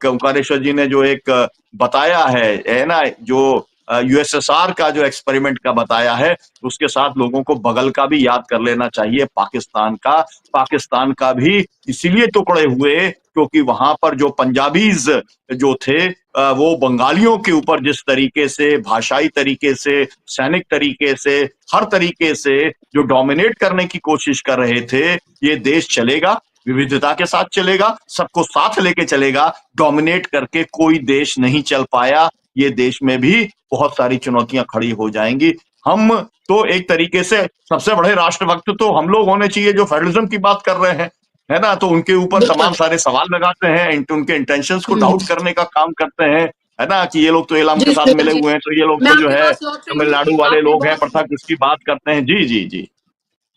ओंकारेश्वर जी ने जो एक बताया है ना, जो यूएसएसआर का जो एक्सपेरिमेंट का बताया है, उसके साथ लोगों को बगल का भी याद कर लेना चाहिए, पाकिस्तान का भी इसीलिए टुकड़े हुए क्योंकि वहां पर जो पंजाबीज जो थे, वो बंगालियों के ऊपर जिस तरीके से, भाषाई तरीके से, सैनिक तरीके से, हर तरीके से जो डोमिनेट करने की कोशिश कर रहे थे, ये देश चलेगा, विविधता के साथ चलेगा, सबको साथ लेके चलेगा। डोमिनेट करके कोई देश नहीं चल पाया, ये देश में भी बहुत सारी चुनौतियां खड़ी हो जाएंगी। हम तो एक तरीके से सबसे बड़े राष्ट्रभक्त तो हम लोग होने चाहिए जो फेडरलिज्म की बात कर रहे हैं, है ना, तो उनके ऊपर तमाम सारे सवाल लगाते हैं, उनके इंटेंशंस को डाउट करने का काम करते हैं, है ना, कि ये लोग तो इलाम जी के साथ श्वेता मिले जी, हुए हैं, तो ये लोग मैं तो जो आपके है पास लौट रही हूँ। तमिलनाडु वाले आपने लोग हैं, बहुत प्रथा किसकी बात करते हैं। जी जी जी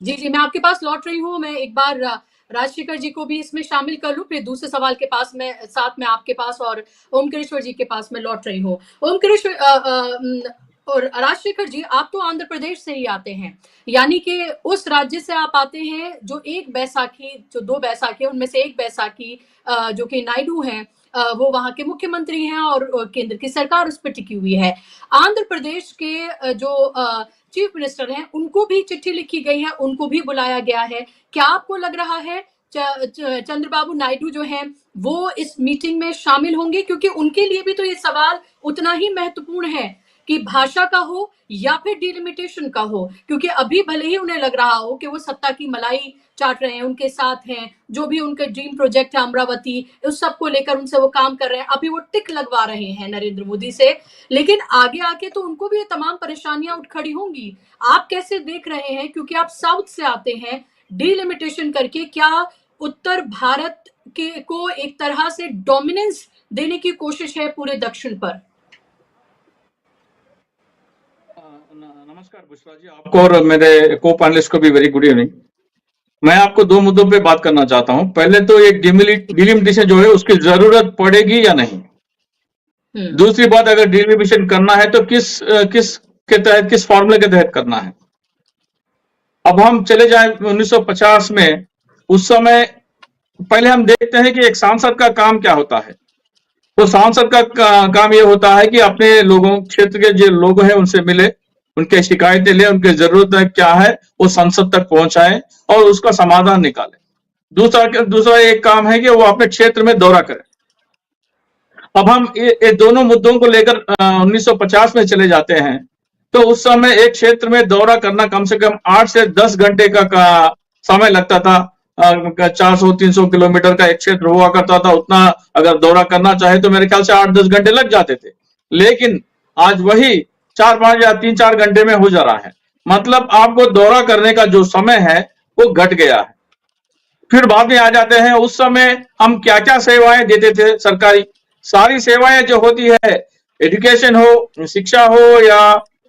जी, मैं आपके पास लौट रही हूँ। मैं एक बार राजशेखर जी को भी इसमें शामिल कर लूँ, फिर दूसरे सवाल के पास मैं साथ में आपके पास और ओमकारेश्वर जी के पास मैं लौट रही हूँ। ओमकारेश्वर और राजशेखर जी, आप तो आंध्र प्रदेश से ही आते हैं, यानी कि उस राज्य से आप आते हैं जो दो बैसाखी है, उनमें से एक बैसाखी जो कि नायडू हैं, वो वहाँ के मुख्यमंत्री हैं और केंद्र की सरकार उस पर टिकी हुई है। आंध्र प्रदेश के जो चीफ मिनिस्टर हैं, उनको भी चिट्ठी लिखी गई है, उनको भी बुलाया गया है। क्या आपको लग रहा है चंद्रबाबू नायडू जो हैं वो इस मीटिंग में शामिल होंगे? क्योंकि उनके लिए भी तो ये सवाल उतना ही महत्वपूर्ण है कि भाषा का हो या फिर डिलिमिटेशन का हो, क्योंकि अभी भले ही उन्हें लग रहा हो कि वो सत्ता की मलाई चाट रहे हैं, उनके साथ हैं, जो भी उनका ड्रीम प्रोजेक्ट है अमरावती, उस सब को लेकर उनसे वो काम कर रहे हैं, अभी वो टिक लगवा रहे हैं नरेंद्र मोदी से, लेकिन आगे आके तो उनको भी ये तमाम परेशानियां उठ खड़ी होंगी। आप कैसे देख रहे हैं, क्योंकि आप साउथ से आते हैं, डिलिमिटेशन करके क्या उत्तर भारत के को एक तरह से डोमिनेंस देने की कोशिश है पूरे दक्षिण पर? नमस्कार बुशरा जी, आपको और मेरे को पैनलिस्ट को भी वेरी गुड इवनिंग। मैं आपको दो मुद्दों पे बात करना चाहता हूं। पहले तो एक डिलिमिटेशन जो है उसकी जरूरत पड़ेगी या नहीं। दूसरी बात, अगर डिलिमिटेशन करना है तो किस फॉर्मूले के तहत करना है। अब हम चले जाएं 1950 में, उस समय पहले हम देखते हैं कि एक सांसद का काम क्या होता है। तो सांसद का काम ये होता है कि अपने लोगों, क्षेत्र के जो लोग हैं उनसे मिले, उनके शिकायतें ले, उनकी जरूरत क्या है वो संसद तक पहुंचाए और उसका समाधान निकाले। दूसरा एक काम है कि वो अपने क्षेत्र में दौरा करे। अब हम ये दोनों मुद्दों को लेकर 1950 में चले जाते हैं, तो उस समय एक क्षेत्र में दौरा करना कम से कम 8 से 10 घंटे का समय लगता था। 400-300 किलोमीटर का एक क्षेत्र हुआ करता था, उतना अगर दौरा करना चाहे तो मेरे ख्याल से 8-10 घंटे लग जाते थे। लेकिन आज वही 4-5 या 3-4 घंटे में हो जा रहा है। मतलब आपको दौरा करने का जो समय है वो घट गया है। फिर बाद में आ जाते हैं, उस समय हम क्या क्या सेवाएं देते थे सरकारी। सारी सेवाएं जो होती है, एजुकेशन हो, शिक्षा हो, या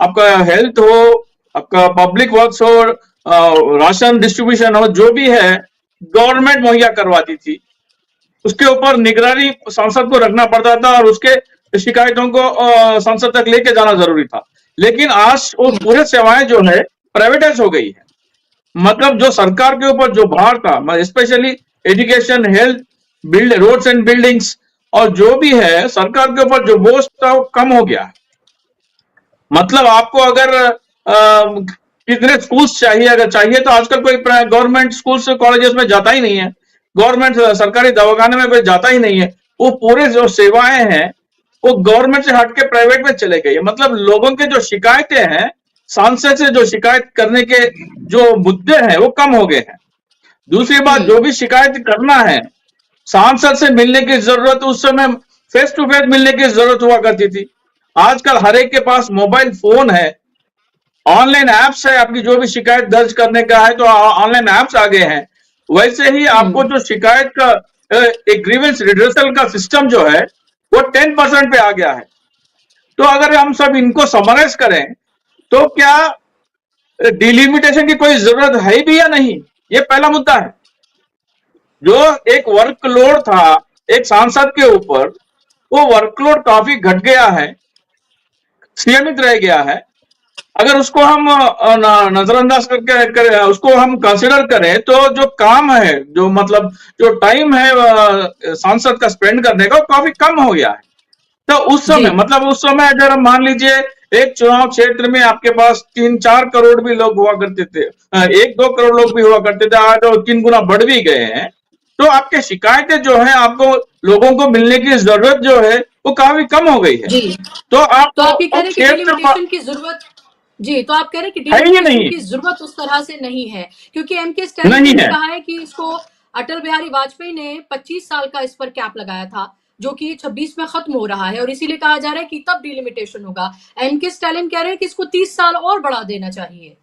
आपका हेल्थ हो, आपका पब्लिक वर्क्स हो, राशन डिस्ट्रीब्यूशन हो, जो भी है गवर्नमेंट मुहैया करवाती थी। उसके ऊपर निगरानी संसद को रखना पड़ता था और उसके शिकायतों को संसद तक लेके जाना जरूरी था। लेकिन आज वो पूरे सेवाएं जो है प्राइवेटाइज हो गई है। मतलब जो सरकार के ऊपर जो भार था, specially education, health, roads and buildings, और जो भी है सरकार के ऊपर जो बोझ था वो कम हो गया। मतलब आपको अगर कितने स्कूल्स चाहिए, अगर चाहिए तो आजकल कोई गवर्नमेंट स्कूल्स कॉलेजेस में जाता ही नहीं है, गवर्नमेंट सरकारी दवाखाने में कोई जाता ही नहीं है। वो पूरे जो सेवाएं हैं वो गवर्नमेंट से हट के प्राइवेट में चले गई है। मतलब लोगों के जो शिकायतें हैं, सांसद से जो शिकायत करने के जो मुद्दे हैं वो कम हो गए हैं। दूसरी बात, जो भी शिकायत करना है, सांसद से मिलने की जरूरत उस समय फेस टू फेस मिलने की जरूरत हुआ करती थी। आजकल हर एक के पास मोबाइल फोन है, ऑनलाइन एप्स है, आपकी जो भी शिकायत दर्ज करने का है तो ऑनलाइन एप्स आ गए हैं। वैसे ही आपको जो शिकायत का एक ग्रीवेंस रिड्रेसल का सिस्टम जो है वो 10% पे आ गया है। तो अगर हम सब इनको समराइज करें तो क्या डिलिमिटेशन की कोई जरूरत है भी या नहीं, ये पहला मुद्दा है। जो एक वर्कलोड था एक सांसद के ऊपर, वो वर्कलोड काफी घट गया है, सीमित रह गया है। अगर उसको हम नजरअंदाज करके उसको हम कंसिडर करें तो जो काम है, जो मतलब जो टाइम है सांसद का स्पेंड करने का, वो काफी कम हो गया है। तो उस समय मतलब उस समय अगर हम मान लीजिए एक चुनाव क्षेत्र में आपके पास 3-4 करोड़ भी लोग हुआ करते थे, 1-2 करोड़ लोग भी हुआ करते थे, आज वो 3 गुना बढ़ भी गए हैं। तो आपके शिकायतें जो है, आपको लोगों को मिलने की जरूरत जो है वो काफी कम हो गई है। जी। तो आप तो आप ये कह रहे हैं कि डिलिमिटेशन की जरूरत, जी, तो आप कह रहे हैं कि है ही डिलिमिटेशन नहीं। की जरूरत उस तरह से नहीं है, क्योंकि एम.के. स्टैलिन ने कहा है कि इसको अटल बिहारी वाजपेयी ने 25 साल का इस पर कैप लगाया था, जो कि 26 में खत्म हो रहा है, और इसीलिए कहा जा रहा है कि तब डिलिमिटेशन होगा। एम.के. स्टैलिन कह रहे हैं कि इसको 30 साल और बढ़ा देना चाहिए।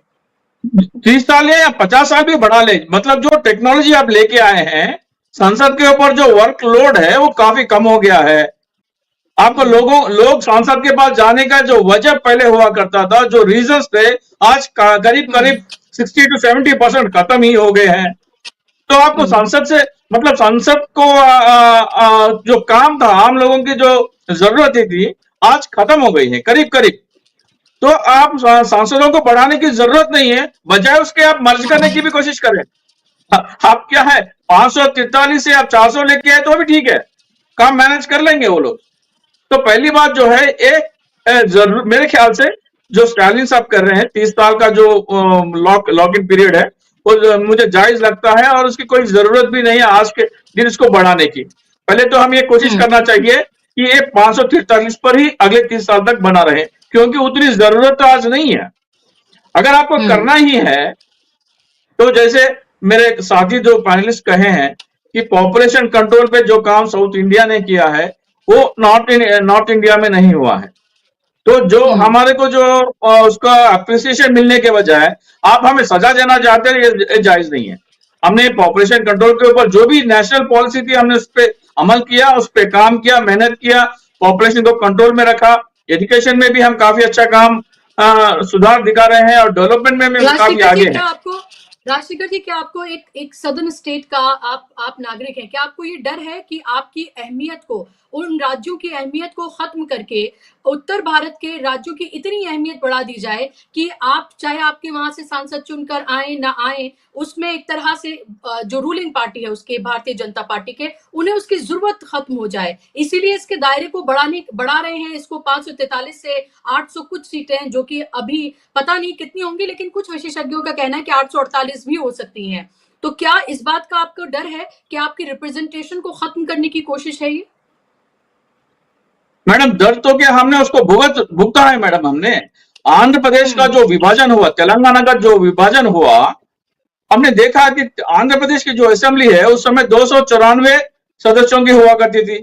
30 साल या 50 साल भी बढ़ा ले, मतलब जो टेक्नोलॉजी आप लेके आए हैं, संसद के ऊपर जो वर्कलोड है वो काफी कम हो गया है। आपको लोग सांसद के पास जाने का जो वजह पहले हुआ करता था, जो रीजंस थे, आज करीब 60 to 70% खत्म ही हो गए हैं। तो आपको संसद से मतलब संसद को जो काम था, आम लोगों की जो जरूरतें थी, आज खत्म हो गई है करीब करीब। तो आप सांसदों को बढ़ाने की जरूरत नहीं है, बजाय उसके आप मर्ज करने की भी कोशिश करें। आप क्या है 543 से आप 400 लेके आए तो भी ठीक है, काम मैनेज कर लेंगे वो लोग। तो पहली बात जो है, एक जरूर मेरे ख्याल से जो स्टालिन साहब कर रहे हैं 30 साल का जो लॉक इन पीरियड है, वो मुझे जायज लगता है, और उसकी कोई जरूरत भी नहीं है आज के दिन इसको बढ़ाने की। पहले तो हम ये कोशिश करना चाहिए कि ये 543 पर ही अगले 30 साल तक बना रहे, क्योंकि उतनी जरूरत तो आज नहीं है। अगर आपको करना ही है तो जैसे मेरे साथी जो पैनलिस्ट कहे हैं कि पॉपुलेशन कंट्रोल पे जो काम साउथ इंडिया ने किया है वो नॉर्थ इंडिया में नहीं हुआ है। तो जो हमारे को जो उसका अप्रिसिएशन मिलने के बजाय आप हमें सजा देना चाहते हैं, ये जायज नहीं है। हमने पॉपुलेशन कंट्रोल के ऊपर जो भी नेशनल पॉलिसी थी, हमने उस पर अमल किया, उस पर काम किया, मेहनत किया, पॉपुलेशन को कंट्रोल में रखा। एजुकेशन में भी हम काफी अच्छा काम सुधार दिखा रहे हैं, और डेवलपमेंट में भी काफी आगे हैं। राजशेखर जी, क्या आपको एक सदर्न स्टेट का आप नागरिक हैं, क्या आपको ये डर है कि आपकी अहमियत को, उन राज्यों की अहमियत को खत्म करके उत्तर भारत के राज्यों की इतनी अहमियत बढ़ा दी जाए कि आप चाहे आपके वहां से सांसद चुनकर आए ना आए, उसमें एक तरह से जो रूलिंग पार्टी है उसके, भारतीय जनता पार्टी के, उन्हें उसकी जरूरत खत्म हो जाए, इसीलिए इसके दायरे को बढ़ा रहे हैं, इसको 543 से 800 कुछ सीटें हैं, जो कि अभी पता नहीं कितनी होंगी, लेकिन कुछ विशेषज्ञों का कहना है कि 848 भी हो सकती हैं। तो क्या इस बात का आपको डर है कि आपकी रिप्रेजेंटेशन को खत्म करने की कोशिश है ये? मैडम, डर तो क्या, हमने उसको भुगता है मैडम। हमने आंध्र प्रदेश का जो विभाजन हुआ, तेलंगाना का जो विभाजन हुआ, हमने देखा कि आंध्र प्रदेश की जो असेंबली है उस समय 294 सदस्यों की हुआ करती थी।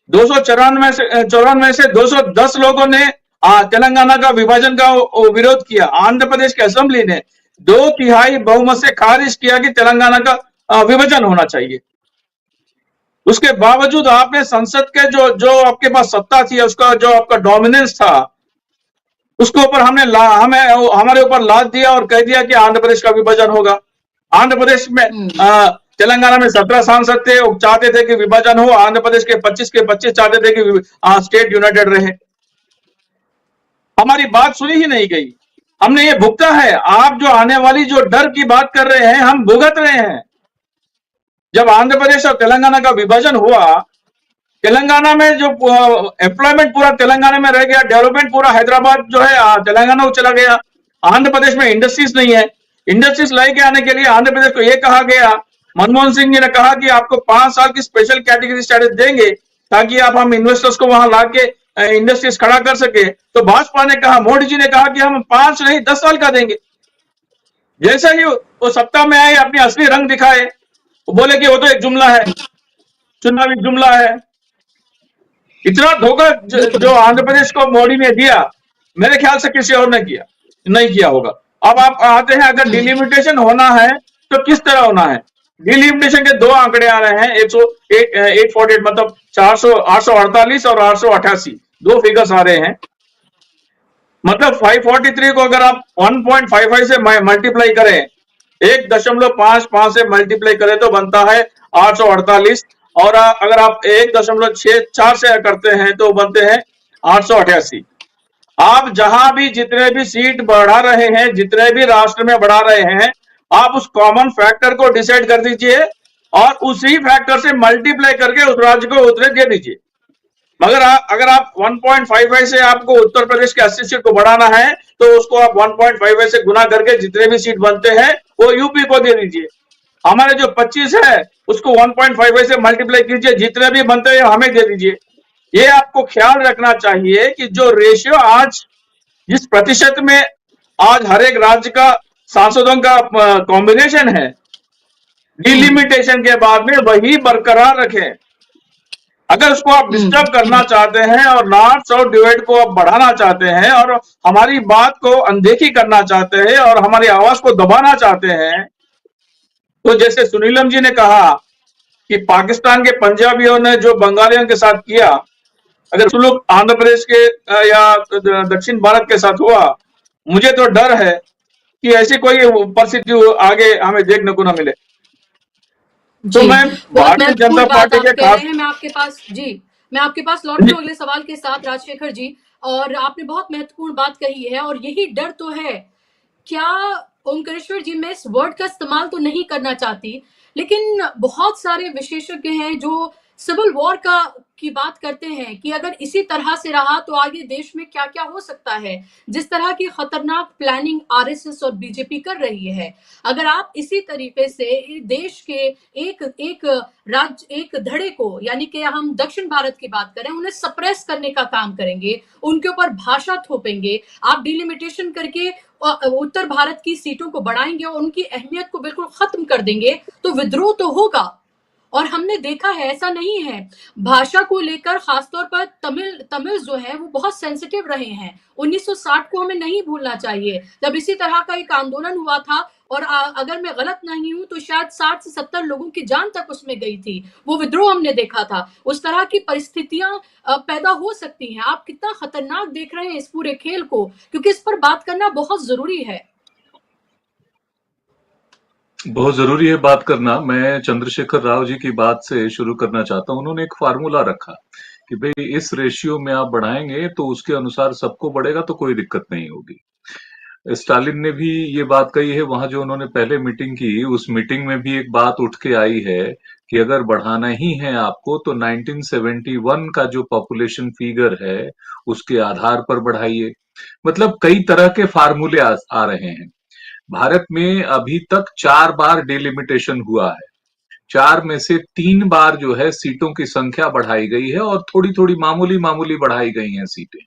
294 से 210 लोगों ने तेलंगाना का विभाजन का विरोध किया। आंध्र प्रदेश की असेंबली ने 2/3 बहुमत से खारिज किया कि तेलंगाना का विभाजन होना चाहिए। उसके बावजूद आपने संसद के जो आपके पास सत्ता थी, उसका जो आपका डोमिनेंस था, उसके ऊपर हमारे ऊपर लाद दिया और कह दिया कि आंध्र प्रदेश का विभाजन होगा। आंध्र प्रदेश में तेलंगाना में 17 सांसद थे, वो चाहते थे कि विभाजन हो। आंध्र प्रदेश के 25 चाहते थे कि स्टेट यूनाइटेड रहे। हमारी बात सुनी ही नहीं गई, हमने ये भुगता है। आप जो आने वाली जो डर की बात कर रहे हैं, हम भुगत रहे हैं। जब आंध्र प्रदेश और तेलंगाना का विभाजन हुआ, तेलंगाना में जो एम्प्लॉयमेंट पूरा तेलंगाना में रह गया, डेवलपमेंट पूरा हैदराबाद जो है तेलंगाना को चला गया। आंध्र प्रदेश में इंडस्ट्रीज नहीं है। इंडस्ट्रीज लेके आने के लिए आंध्र प्रदेश को यह कहा गया, मनमोहन सिंह जी ने कहा कि आपको 5 साल की स्पेशल कैटेगरी स्टेटस देंगे ताकि हम इन्वेस्टर्स को वहां ला के इंडस्ट्रीज खड़ा कर सके। तो भाजपा ने कहा, मोदी जी ने कहा कि हम 5 नहीं 10 साल का देंगे। जैसे ही वो सत्ता में आए, अपने असली रंग दिखाए, वो बोले कि वो तो एक जुमला है, चुनावी जुमला है। इतना धोखा जो आंध्र प्रदेश को मोदी ने दिया, मेरे ख्याल से किसी और ने नहीं किया होगा। अब आप आते हैं, अगर डिलिमिटेशन होना है तो किस तरह होना है। डिलिमिटेशन के 2 आंकड़े आ रहे हैं, 848 मतलब 848 और 888। दो फिगर्स आ रहे हैं, मतलब 543 को अगर आप 1.55 से मल्टीप्लाई करें, 1.55 से मल्टीप्लाई करें तो बनता है 848, और अगर आप 1.64 से करते हैं तो बनते हैं 888। आप जहां भी जितने भी सीट बढ़ा रहे हैं, जितने भी राष्ट्र में बढ़ा रहे हैं, आप उस कॉमन फैक्टर को डिसाइड कर दीजिए और उसी फैक्टर से मल्टीप्लाई करके उस राज्य को उतरे दे दीजिए। मगर अगर आप 1.55 से आपको उत्तर प्रदेश के 80 सीट को बढ़ाना है तो उसको आप 1.55 से गुना करके जितने भी सीट बनते हैं वो यूपी को दे दीजिए। हमारे जो 25 है उसको 1.55 से मल्टीप्लाई कीजिए, जितने भी बनते हैं हमें दे दीजिए। ये आपको ख्याल रखना चाहिए कि जो रेशियो आज जिस प्रतिशत में आज हर एक राज्य का सांसदों का कॉम्बिनेशन है, डिलिमिटेशन के बाद में वही बरकरार रखें। अगर उसको आप डिस्टर्ब करना चाहते हैं और नॉर्थ साउथ डिवाइड को आप बढ़ाना चाहते हैं और हमारी बात को अनदेखी करना चाहते हैं और हमारी आवाज को दबाना चाहते हैं, तो जैसे सुनीलम जी ने कहा कि पाकिस्तान के पंजाबियों ने जो बंगालियों के साथ किया, अगर सुलूक आंध्र प्रदेश के या दक्षिण भारत के साथ हुआ, मुझे तो डर है कि ऐसी कोई परिस्थिति आगे हमें देखने को न मिले। तो जी, मैं बहुत भारतीय जनता महत्वपूर्ण बात पार्टी आप के कह खास रहे हैं। मैं आपके पास लौट रही हूँ अगले सवाल के साथ राजशेखर जी, और आपने बहुत महत्वपूर्ण बात कही है और यही डर तो है। क्या ओंकारेश्वर जी, मैं इस वर्ड का इस्तेमाल तो नहीं करना चाहती, लेकिन बहुत सारे विशेषज्ञ हैं जो सिविल वॉर की बात करते हैं कि अगर इसी तरह से रहा तो आगे देश में क्या क्या हो सकता है। जिस तरह की खतरनाक प्लानिंग आरएसएस और बीजेपी कर रही है, अगर आप इसी तरीके से देश के एक धड़े को, यानी कि हम दक्षिण भारत की बात करें, उन्हें सप्रेस करने का काम करेंगे, उनके ऊपर भाषा थोपेंगे, आप डिलिमिटेशन करके उत्तर भारत की सीटों को बढ़ाएंगे और उनकी अहमियत को बिल्कुल खत्म कर देंगे, तो विद्रोह तो होगा। और हमने देखा है ऐसा नहीं है, भाषा को लेकर खासतौर पर तमिल जो है वो बहुत सेंसिटिव रहे हैं। 1960 को हमें नहीं भूलना चाहिए, जब इसी तरह का एक आंदोलन हुआ था और अगर मैं गलत नहीं हूं तो शायद 60 से 70 लोगों की जान तक उसमें गई थी। वो विद्रोह हमने देखा था। उस तरह की परिस्थितियां पैदा हो सकती हैं। आप कितना खतरनाक देख रहे हैं इस पूरे खेल को, क्योंकि इस पर बात करना बहुत जरूरी है। बहुत जरूरी है बात करना। मैं चंद्रशेखर राव जी की बात से शुरू करना चाहता हूं। उन्होंने एक फार्मूला रखा कि भाई इस रेशियो में आप बढ़ाएंगे तो उसके अनुसार सबको बढ़ेगा तो कोई दिक्कत नहीं होगी। स्टालिन ने भी ये बात कही है, वहां जो उन्होंने पहले मीटिंग की उस मीटिंग में भी एक बात उठ के आई है कि अगर बढ़ाना ही है आपको तो 1971 का जो पॉपुलेशन फिगर है उसके आधार पर बढ़ाइए। मतलब कई तरह के फार्मूले आ रहे हैं। भारत में अभी तक 4 बार डिलिमिटेशन हुआ है। 4 में से 3 बार जो है सीटों की संख्या बढ़ाई गई है और थोड़ी थोड़ी मामूली मामूली बढ़ाई गई हैं सीटें।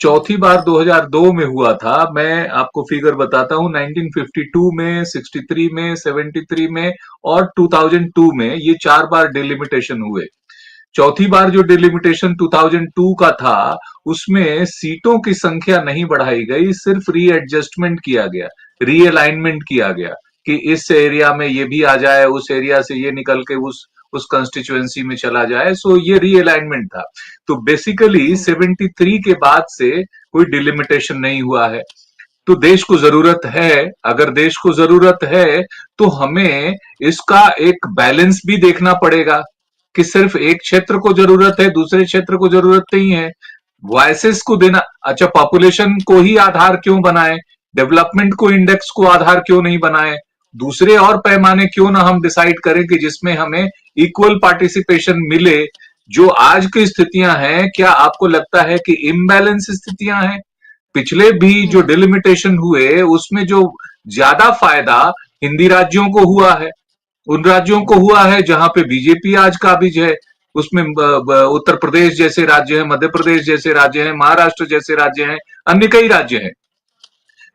चौथी बार 2002 में हुआ था। मैं आपको फिगर बताता हूं, 1952 में, 63 में, 73 में और 2002 में ये 4 बार डिलिमिटेशन हुए। चौथी बार जो डिलिमिटेशन 2002 का था उसमें सीटों की संख्या नहीं बढ़ाई गई, सिर्फ रीएडजस्टमेंट किया गया, रीअलाइनमेंट किया गया कि इस एरिया में ये भी आ जाए, उस एरिया से ये निकल के उस कंस्टिट्यूएंसी में चला जाए। सो ये रीअलाइनमेंट था। तो बेसिकली 73 के बाद से कोई डिलिमिटेशन नहीं हुआ है। तो देश को जरूरत है, अगर देश को जरूरत है तो हमें इसका एक बैलेंस भी देखना पड़ेगा कि सिर्फ एक क्षेत्र को जरूरत है, दूसरे क्षेत्र को जरूरत नहीं है। वॉइसेस को देना, अच्छा पॉपुलेशन को ही आधार क्यों बनाए, डेवलपमेंट को इंडेक्स को आधार क्यों नहीं बनाए, दूसरे और पैमाने क्यों ना हम डिसाइड करें कि जिसमें हमें इक्वल पार्टिसिपेशन मिले। जो आज की स्थितियां हैं, क्या आपको लगता है कि इम्बैलेंस स्थितियां हैं? पिछले भी जो डिलिमिटेशन हुए उसमें जो ज्यादा फायदा हिंदी राज्यों को हुआ है, उन राज्यों को हुआ है जहां पे बीजेपी आज काबिज है। उसमें उत्तर प्रदेश जैसे राज्य है, मध्य प्रदेश जैसे राज्य है, महाराष्ट्र जैसे राज्य हैं, अन्य कई राज्य हैं।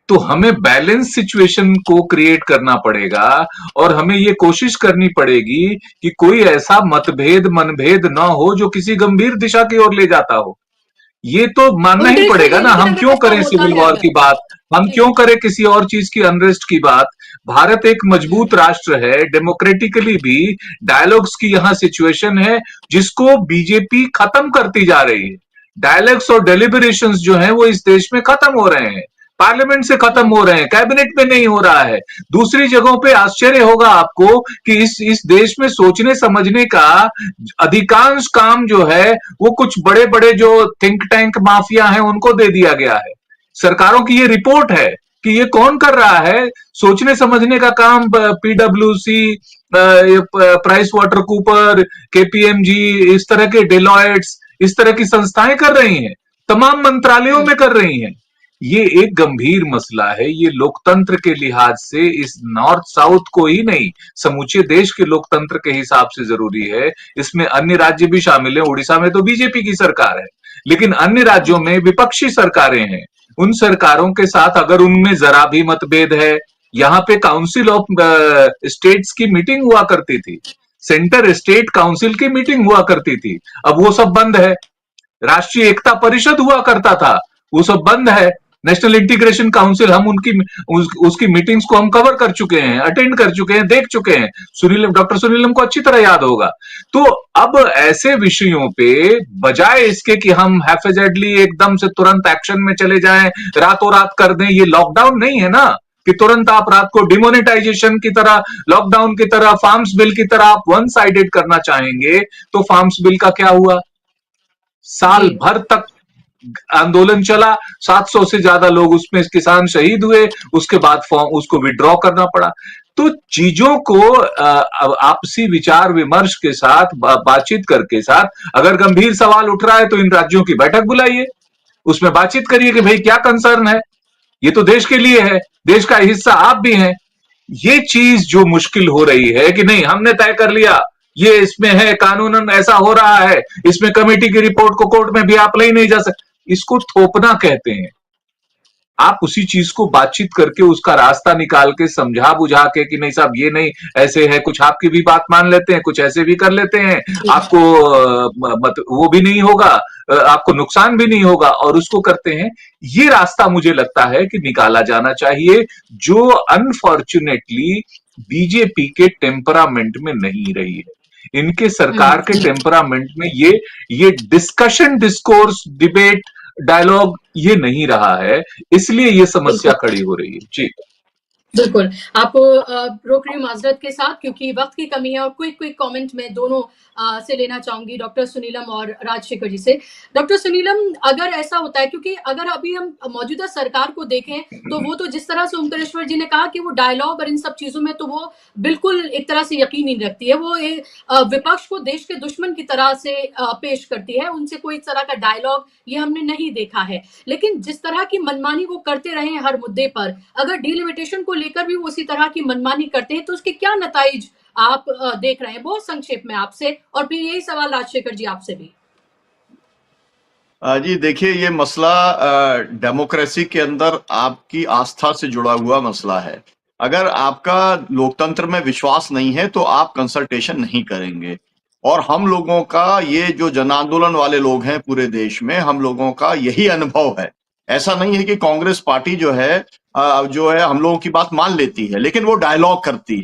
तो हमें बैलेंस सिचुएशन को क्रिएट करना पड़ेगा और हमें ये कोशिश करनी पड़ेगी कि कोई ऐसा मतभेद मनभेद ना हो जो किसी गंभीर दिशा की ओर ले जाता हो। ये तो मानना ही पड़ेगा ना। हम क्यों करें सिविल वॉर की बात, हम क्यों करें किसी और चीज की अनरेस्ट की बात। भारत एक मजबूत राष्ट्र है, डेमोक्रेटिकली भी डायलॉग्स की यहाँ सिचुएशन है जिसको बीजेपी खत्म करती जा रही है। डायलॉग्स और डेलिबरेशंस जो हैं वो इस देश में खत्म हो रहे हैं, पार्लियामेंट से खत्म हो रहे हैं, कैबिनेट में नहीं हो रहा है। दूसरी जगहों पे आश्चर्य होगा आपको कि इस देश में सोचने समझने का अधिकांश काम जो है वो कुछ बड़े बड़े जो थिंक टैंक माफिया हैं उनको दे दिया गया है। सरकारों की ये रिपोर्ट है कि ये कौन कर रहा है, सोचने समझने का काम पीडब्ल्यूसी, प्राइस वाटर कूपर, केपीएमजी, इस तरह के डेलॉयट्स, इस तरह की संस्थाएं कर रही हैं, तमाम मंत्रालयों में कर रही हैं। ये एक गंभीर मसला है। ये लोकतंत्र के लिहाज से इस नॉर्थ साउथ को ही नहीं, समूचे देश के लोकतंत्र के हिसाब से जरूरी है। इसमें अन्य राज्य भी शामिल हैं। उड़ीसा में तो बीजेपी की सरकार है, लेकिन अन्य राज्यों में विपक्षी सरकारें हैं। उन सरकारों के साथ अगर उनमें जरा भी मतभेद है, यहाँ पे काउंसिल ऑफ स्टेट्स की मीटिंग हुआ करती थी, सेंटर स्टेट काउंसिल की मीटिंग हुआ करती थी, अब वो सब बंद है। राष्ट्रीय एकता परिषद हुआ करता था, वो सब बंद है। नेशनल इंटीग्रेशन काउंसिल, हम उसकी मीटिंग्स को हम कवर कर चुके हैं, अटेंड कर चुके हैं, देख चुके हैं। डॉक्टर सुनीलम को अच्छी तरह याद होगा। तो अब ऐसे विषयों पे बजाय इसके कि हम हैफेजेडली एकदम से तुरंत एक्शन में चले जाएं, रातों रात कर दें, ये लॉकडाउन नहीं है ना कि तुरंत आप रात को डिमोनेटाइजेशन की तरह, लॉकडाउन की तरह, फार्म्स बिल की तरह आप वन साइडेड करना चाहेंगे। तो फार्म्स बिल का क्या हुआ? साल भर तक आंदोलन चला, 700 से ज्यादा लोग उसमें किसान शहीद हुए, उसके बाद फॉर्म उसको विड्रॉ करना पड़ा। तो चीजों को आपसी विचार विमर्श के साथ, बातचीत करके साथ, अगर गंभीर सवाल उठ रहा है तो इन राज्यों की बैठक बुलाइए, उसमें बातचीत करिए कि भाई क्या कंसर्न है, ये तो देश के लिए है, देश का हिस्सा आप भी हैं। ये चीज जो मुश्किल हो रही है कि नहीं हमने तय कर लिया, ये इसमें है, कानूनन ऐसा हो रहा है, इसमें कमेटी की रिपोर्ट को कोर्ट में भी आप ले नहीं जा सकते, इसको थोपना कहते हैं। आप उसी चीज को बातचीत करके उसका रास्ता निकाल के समझा बुझा के कि नहीं साहब ये नहीं, ऐसे है, कुछ आपकी भी बात मान लेते हैं, कुछ ऐसे भी कर लेते हैं, आपको वो भी नहीं होगा, आपको नुकसान भी नहीं होगा, और उसको करते हैं। ये रास्ता मुझे लगता है कि निकाला जाना चाहिए, जो अनफॉर्चुनेटली बीजेपी के टेम्परामेंट में नहीं रही है। इनके सरकार के टेम्परामेंट में ये डिस्कशन, डिस्कोर्स, डिबेट, डायलॉग ये नहीं रहा है, इसलिए ये समस्या खड़ी हो रही है। जी बिल्कुल, आपको रोक रही हूँ माजरत के साथ क्योंकि वक्त की कमी है, और क्विक कमेंट मैं दोनों से लेना चाहूंगी, डॉक्टर सुनीलम और राजशेखर जी से। डॉक्टर सुनीलम, अगर ऐसा होता है, क्योंकि अगर अभी हम मौजूदा सरकार को देखें तो वो तो जिस तरह से ओमकारेश्वर जी ने कहा कि वो डायलॉग और इन सब चीजों में तो वो बिल्कुल एक तरह से यकीन नहीं रखती है, वो विपक्ष को देश के दुश्मन की तरह से पेश करती है, उनसे कोई इस तरह का डायलॉग ये हमने नहीं देखा है। लेकिन जिस तरह की मनमानी वो करते रहे हर मुद्दे पर, अगर डिलिमिटेशन को लेकर भी वो उसी तरह की मनमानी करते हैं तो उसके क्या नताइज आप देख रहे हैं? बहुत संक्षेप में आपसे, और फिर यही सवाल राजशेखर जी आपसे भी। जी देखिए, ये मसला डेमोक्रेसी के अंदर आपकी आस्था से जुड़ा हुआ मसला है। अगर आपका लोकतंत्र में विश्वास नहीं है तो आप कंसल्टेशन नहीं करेंगे। और हम लोगों का, ये जो जन आंदोलन वाले लोग हैं पूरे देश में, हम लोगों का यही अनुभव है। ऐसा नहीं है कि कांग्रेस पार्टी जो है हम लोगों की बात मान लेती है, लेकिन वो डायलॉग करती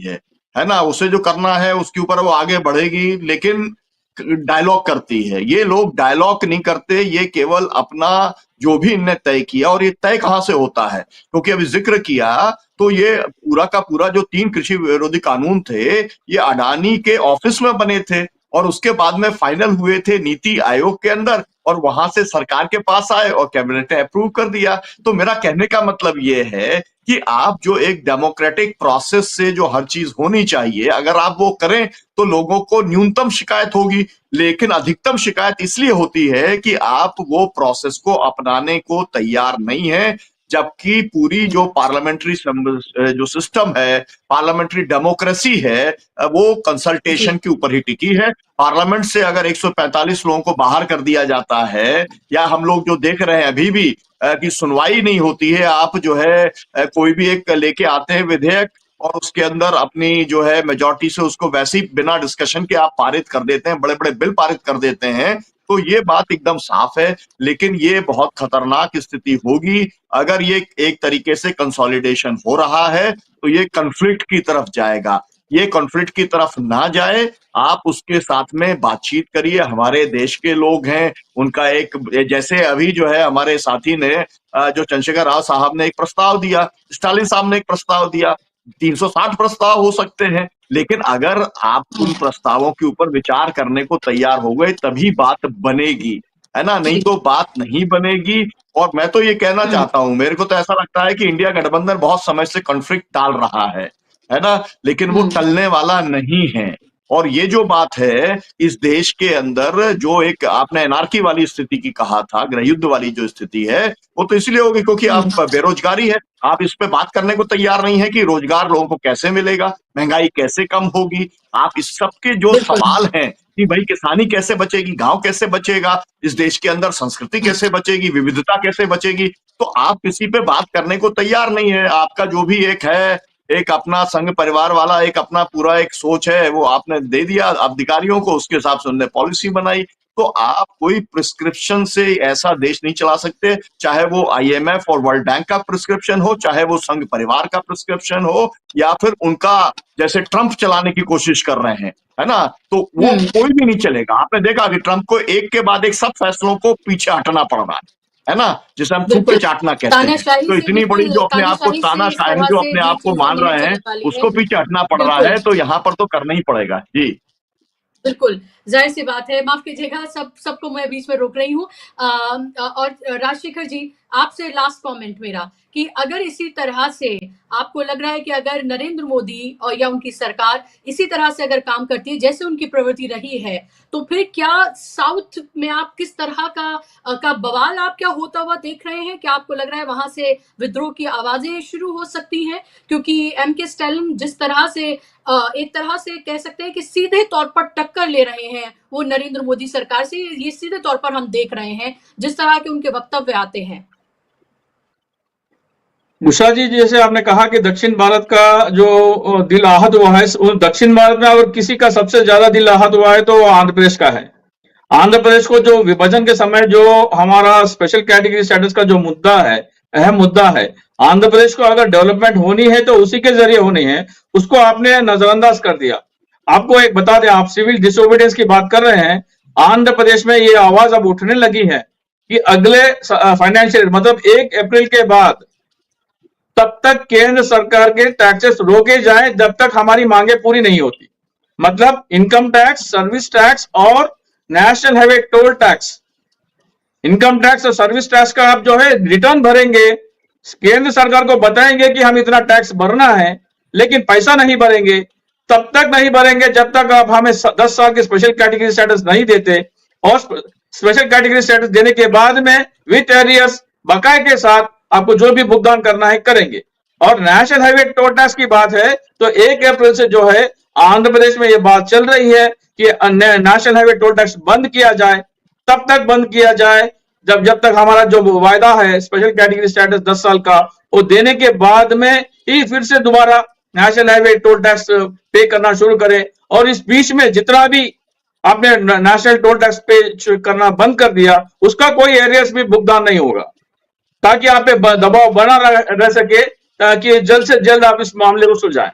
है ना, उसे जो करना है उसके ऊपर वो आगे बढ़ेगी, लेकिन डायलॉग करती है। ये लोग डायलॉग नहीं करते, ये केवल अपना जो भी इनने तय किया, और ये तय कहां से होता है, क्योंकि अभी जिक्र किया तो ये पूरा का पूरा जो 3 कृषि विरोधी कानून थे, ये अडानी के ऑफिस में बने थे और उसके बाद में फाइनल हुए थे नीति आयोग के अंदर, और वहां से सरकार के पास आए और कैबिनेट ने अप्रूव कर दिया। तो मेरा कहने का मतलब ये है कि आप जो एक डेमोक्रेटिक प्रोसेस से जो हर चीज होनी चाहिए, अगर आप वो करें तो लोगों को न्यूनतम शिकायत होगी, लेकिन अधिकतम शिकायत इसलिए होती है कि आप वो प्रोसेस को अपनाने को तैयार नहीं है, जबकि पूरी जो पार्लियामेंट्री जो सिस्टम है, पार्लियामेंट्री डेमोक्रेसी है, वो कंसल्टेशन के ऊपर ही टिकी है। पार्लियामेंट से अगर 145 लोगों को बाहर कर दिया जाता है, या हम लोग जो देख रहे हैं अभी भी कि सुनवाई नहीं होती है, आप जो है कोई भी एक लेके आते हैं विधेयक और उसके अंदर अपनी जो है मेजॉरिटी से उसको वैसे ही बिना डिस्कशन के आप पारित कर देते हैं, बड़े बड़े बिल पारित कर देते हैं। तो ये बात एकदम साफ है, लेकिन ये बहुत खतरनाक स्थिति होगी अगर ये एक तरीके से कंसोलिडेशन हो रहा है, तो ये कन्फ्लिक्ट की तरफ जाएगा। ये कॉन्फ्लिक्ट की तरफ ना जाए, आप उसके साथ में बातचीत करिए। हमारे देश के लोग हैं, उनका एक, जैसे अभी जो है हमारे साथी ने जो चंद्रशेखर राव साहब ने एक प्रस्ताव दिया, स्टालिन साहब ने एक प्रस्ताव दिया, 360 प्रस्ताव हो सकते हैं, लेकिन अगर आप उन प्रस्तावों के ऊपर विचार करने को तैयार हो गए तभी बात बनेगी, है ना, नहीं जी। तो बात नहीं बनेगी। और मैं तो ये कहना चाहता हूं, मेरे को तो ऐसा लगता है कि इंडिया गठबंधन बहुत समय से कॉन्फ्लिक्ट टाल रहा है ना, लेकिन वो टलने वाला नहीं है। और ये जो बात है इस देश के अंदर, जो एक आपने एनार्की वाली स्थिति की कहा था, गृहयुद्ध वाली जो स्थिति है, वो तो इसलिए होगी क्योंकि आप बेरोजगारी है, आप इस पे बात करने को तैयार नहीं है कि रोजगार लोगों को कैसे मिलेगा, महंगाई कैसे कम होगी। आप इस सब के जो बिल्कुल। सवाल हैं कि भाई किसानी कैसे बचेगी, गांव कैसे बचेगा, इस देश के अंदर संस्कृति कैसे बचेगी, विविधता कैसे बचेगी, तो आप किसी पे बात करने को तैयार नहीं है। आपका जो भी एक है, एक अपना संघ परिवार वाला एक अपना पूरा एक सोच है, वो आपने दे दिया अधिकारियों को, उसके हिसाब से उन्होंने पॉलिसी बनाई। तो आप कोई प्रिस्क्रिप्शन से ऐसा देश नहीं चला सकते, चाहे वो आईएमएफ और वर्ल्ड बैंक का प्रिस्क्रिप्शन हो, चाहे वो संघ परिवार का प्रिस्क्रिप्शन हो, या फिर उनका जैसे ट्रंप चलाने की कोशिश कर रहे हैं, है ना, तो वो कोई भी नहीं चलेगा। आपने देखा कि ट्रंप को एक के बाद एक सब फैसलों को पीछे हटना पड़ रहा है ना, जिसे हम थूक के चाटना कहते हैं। तानाशाही तो से इतनी बड़ी जो अपने आप को तानाशाही से इस तानाशाही तरह जो से अपने ये आप को चीजें मान नहीं रहे हैं, चलने वाली उसको है। पीछे हटना पड़ रहा बिल्कुल। है, तो यहाँ पर तो करना ही पड़ेगा जी। बिल्कुल, ज़ाहिर सी बात है, माफ़ कीजिएगा सबको मैं बीच में रोक रही हूँ। और राजशेखर जी, आपसे लास्ट कमेंट मेरा कि अगर इसी तरह से आपको लग रहा है कि अगर नरेंद्र मोदी और या उनकी सरकार इसी तरह से अगर काम करती है, जैसे उनकी प्रवृत्ति रही है, तो फिर क्या साउथ में आप किस तरह का बवाल आप क्या होता हुआ देख रहे हैं? क्या आपको लग रहा है वहाँ से विद्रोह की आवाज़ें शुरू हो सकती हैं? क्योंकि एमके स्टैलिन जिस तरह से एक तरह से कह सकते हैं कि सीधे तौर पर टक्कर ले रहे हैं वो नरेंद्र मोदी सरकार से, ये सीधे तौर पर हम देख रहे हैं जिस तरह के उनके वक्तव्य आते हैं। उषा जी, जैसे आपने कहा कि दक्षिण भारत का जो दिल आहत हुआ है, उस दक्षिण भारत में अगर किसी का सबसे ज्यादा दिल आहत हुआ है तो वो आंध्र प्रदेश का है। आंध्र प्रदेश को जो विभाजन के समय जो हमारा स्पेशल कैटेगरी स्टेटस का जो मुद्दा है, अहम मुद्दा है, आंध्र प्रदेश को अगर डेवलपमेंट होनी है तो उसी के जरिए होनी है, उसको आपने नजरअंदाज कर दिया। आपको एक बता दें, आप सिविल डिसोबीडियंस की बात कर रहे हैं, आंध्र प्रदेश में ये आवाज अब उठने लगी है कि अगले फाइनेंशियल मतलब 1 अप्रैल के बाद तब तक केंद्र सरकार के टैक्सेस रोके जाएं जब तक हमारी मांगे पूरी नहीं होती। मतलब इनकम टैक्स, सर्विस टैक्स और national highway toll tax, income tax और सर्विस टैक्स का आप जो है रिटर्न भरेंगे, केंद्र सरकार को बताएंगे कि हम इतना टैक्स भरना है, लेकिन पैसा नहीं भरेंगे। तब तक नहीं भरेंगे जब तक आप हमें 10 साल की स्पेशल कैटेगरी स्टेटस नहीं देते, और स्पेशल कैटेगरी स्टेटस देने के बाद में विथ एरियर्स बकाये के साथ आपको जो भी भुगतान करना है करेंगे। और नेशनल हाईवे टोल टैक्स की बात है तो 1 अप्रैल से जो है आंध्र प्रदेश में ये बात चल रही है कि नेशनल हाईवे टोल टैक्स बंद किया जाए। तब तक बंद किया जाए जब तक हमारा जो वायदा है स्पेशल कैटेगरी स्टेटस 10 साल का, वो देने के बाद में ही फिर से दोबारा नेशनल हाईवे टोल टैक्स पे करना शुरू करें। और इस बीच में जितना भी आपने नेशनल टोल टैक्स पे करना बंद कर दिया, उसका कोई एरियर्स भी भुगतान नहीं होगा, ताकि आप पे दबाव बना रह सके, ताकि जल्द से जल्द आप इस मामले को सुलझाएं।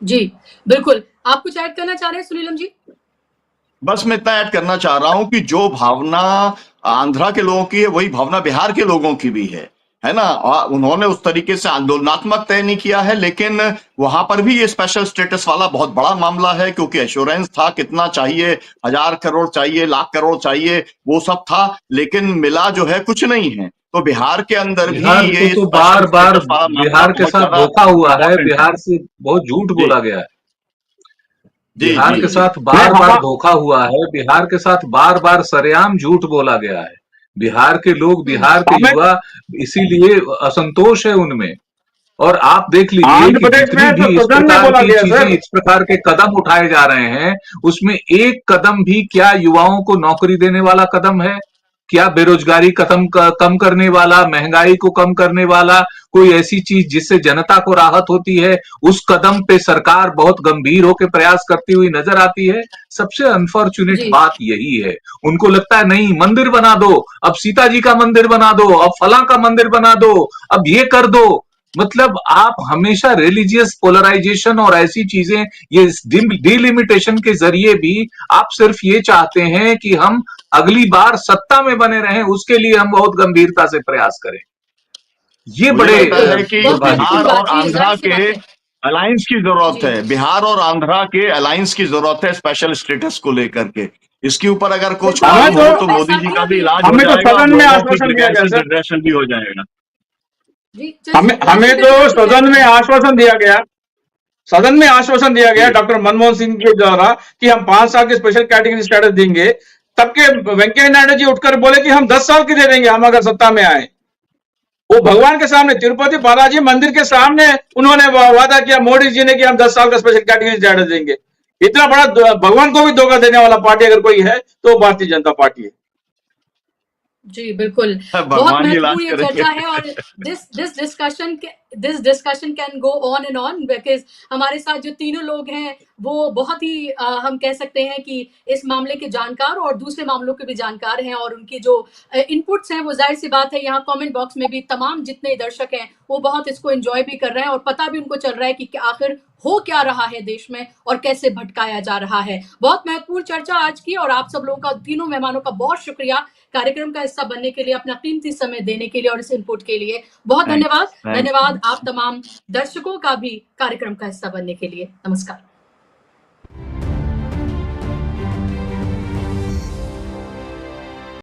जी बिल्कुल, आप कुछ ऐड करना चाह रहे हैं सुनीलम जी? बस मैं इतना ऐड करना चाह रहा हूं कि जो भावना आंध्रा के लोगों की है वही भावना बिहार के लोगों की भी है ना। उन्होंने उस तरीके से आंदोलनात्मक तय नहीं किया है, लेकिन वहां पर भी ये स्पेशल स्टेटस वाला बहुत बड़ा मामला है, क्योंकि एश्योरेंस था, कितना चाहिए, 1000 करोड़ चाहिए, लाख करोड़ चाहिए, वो सब था, लेकिन मिला जो है कुछ नहीं है। तो बिहार के अंदर भी ये तो बार बार बिहार के साथ धोखा हुआ है, बिहार से बहुत झूठ बोला गया है, बिहार के साथ बार बार धोखा हुआ है, बिहार के साथ बार बार सरेआम झूठ बोला गया है। बिहार के लोग, बिहार के युवा इसीलिए असंतोष है उनमें। और आप देख लीजिए कि जितनी भी इस प्रकार की चीजें, इस प्रकार के कदम उठाए जा रहे हैं, उसमें एक कदम भी क्या युवाओं को नौकरी देने वाला कदम है? क्या बेरोजगारी कम करने वाला, महंगाई को कम करने वाला कोई ऐसी चीज जिससे जनता को राहत होती है, उस कदम पे सरकार बहुत गंभीर होकर प्रयास करती हुई नजर आती है। सबसे अनफॉर्चुनेट बात यही है। उनको लगता है नहीं, मंदिर बना दो, अब सीता जी का मंदिर बना दो, अब फला का मंदिर बना दो, अब ये कर दो, मतलब आप हमेशा रिलीजियस पोलराइजेशन और ऐसी चीजें, ये डिलिमिटेशन के जरिए भी आप सिर्फ ये चाहते हैं कि हम अगली बार सत्ता में बने रहें, उसके लिए हम बहुत गंभीरता से प्रयास करें। ये मुझे बड़े लगता है कि बहुत महत्वपूर्ण बिहार बात और जी, आंध्रा जाहिर सी के बात है अलायंस की जरूरत जी है, बिहार और आंध्रा के अलायंस की जरूरत है स्पेशल स्टेटस को लेकर के। इसके ऊपर अगर कुछ बिल्कुल, हमें काम अभी हो तो तो मैं मोदी जी चाहती का हूँ भी कि इलाज हो हमें तो जाएगा और सदन में लोगों की आश्वासन दिया गया प्रिवेंशन सर। डिप्रेशन भी हो जाएगा। जी हमें हमें तो सदन में आश्वासन दिया गया, सदन में आश्वासन दिया गया जी डॉक्टर मनमोहन सिंह के द्वारा कि हम 5 साल के स्पेशल कैटेगरी स्टेटस देंगे। तब के वेंकैया नायडू जी उठकर बोले कि हम 10 साल के दे देंगे हम अगर सत्ता में आए। वो भगवान के सामने, तिरुपति बालाजी मंदिर के सामने उन्होंने वादा किया मोदी जी ने कि हम 10 साल का स्पेशल कैटेगरी स्टेटस देंगे। इतना बड़ा भगवान को भी धोखा देने वाला पार्टी अगर कोई है तो भारतीय जनता पार्टी है। जी बिल्कुल, बहुत भगवान ही इलाज महत्वपूर्ण ये करेंगे। चर्चा है और this discussion can go on and on because हमारे साथ जो तीनों लोग हैं वो बहुत ही हम कह सकते हैं कि इस मामले के जानकार और दूसरे मामलों के भी जानकार हैं और उनकी जो इनपुट्स हैं वो जाहिर सी बात है यहाँ कमेंट बॉक्स में भी तमाम जितने दर्शक हैं वो बहुत इसको एंजॉय भी कर रहे हैं और पता भी उनको चल रहा है कि आखिर हो क्या रहा है देश में और कैसे भटकाया जा रहा है। बहुत महत्वपूर्ण चर्चा आज की और आप सब लोगों का, तीनों मेहमानों का बहुत शुक्रिया कार्यक्रम का हिस्सा बनने के लिए, अपना कीमती समय देने के लिए और इस इनपुट के लिए बहुत थैंक्स धन्यवाद। थैंक्स धन्यवाद आप तमाम दर्शकों का भी कार्यक्रम का हिस्सा बनने के लिए। नमस्कार।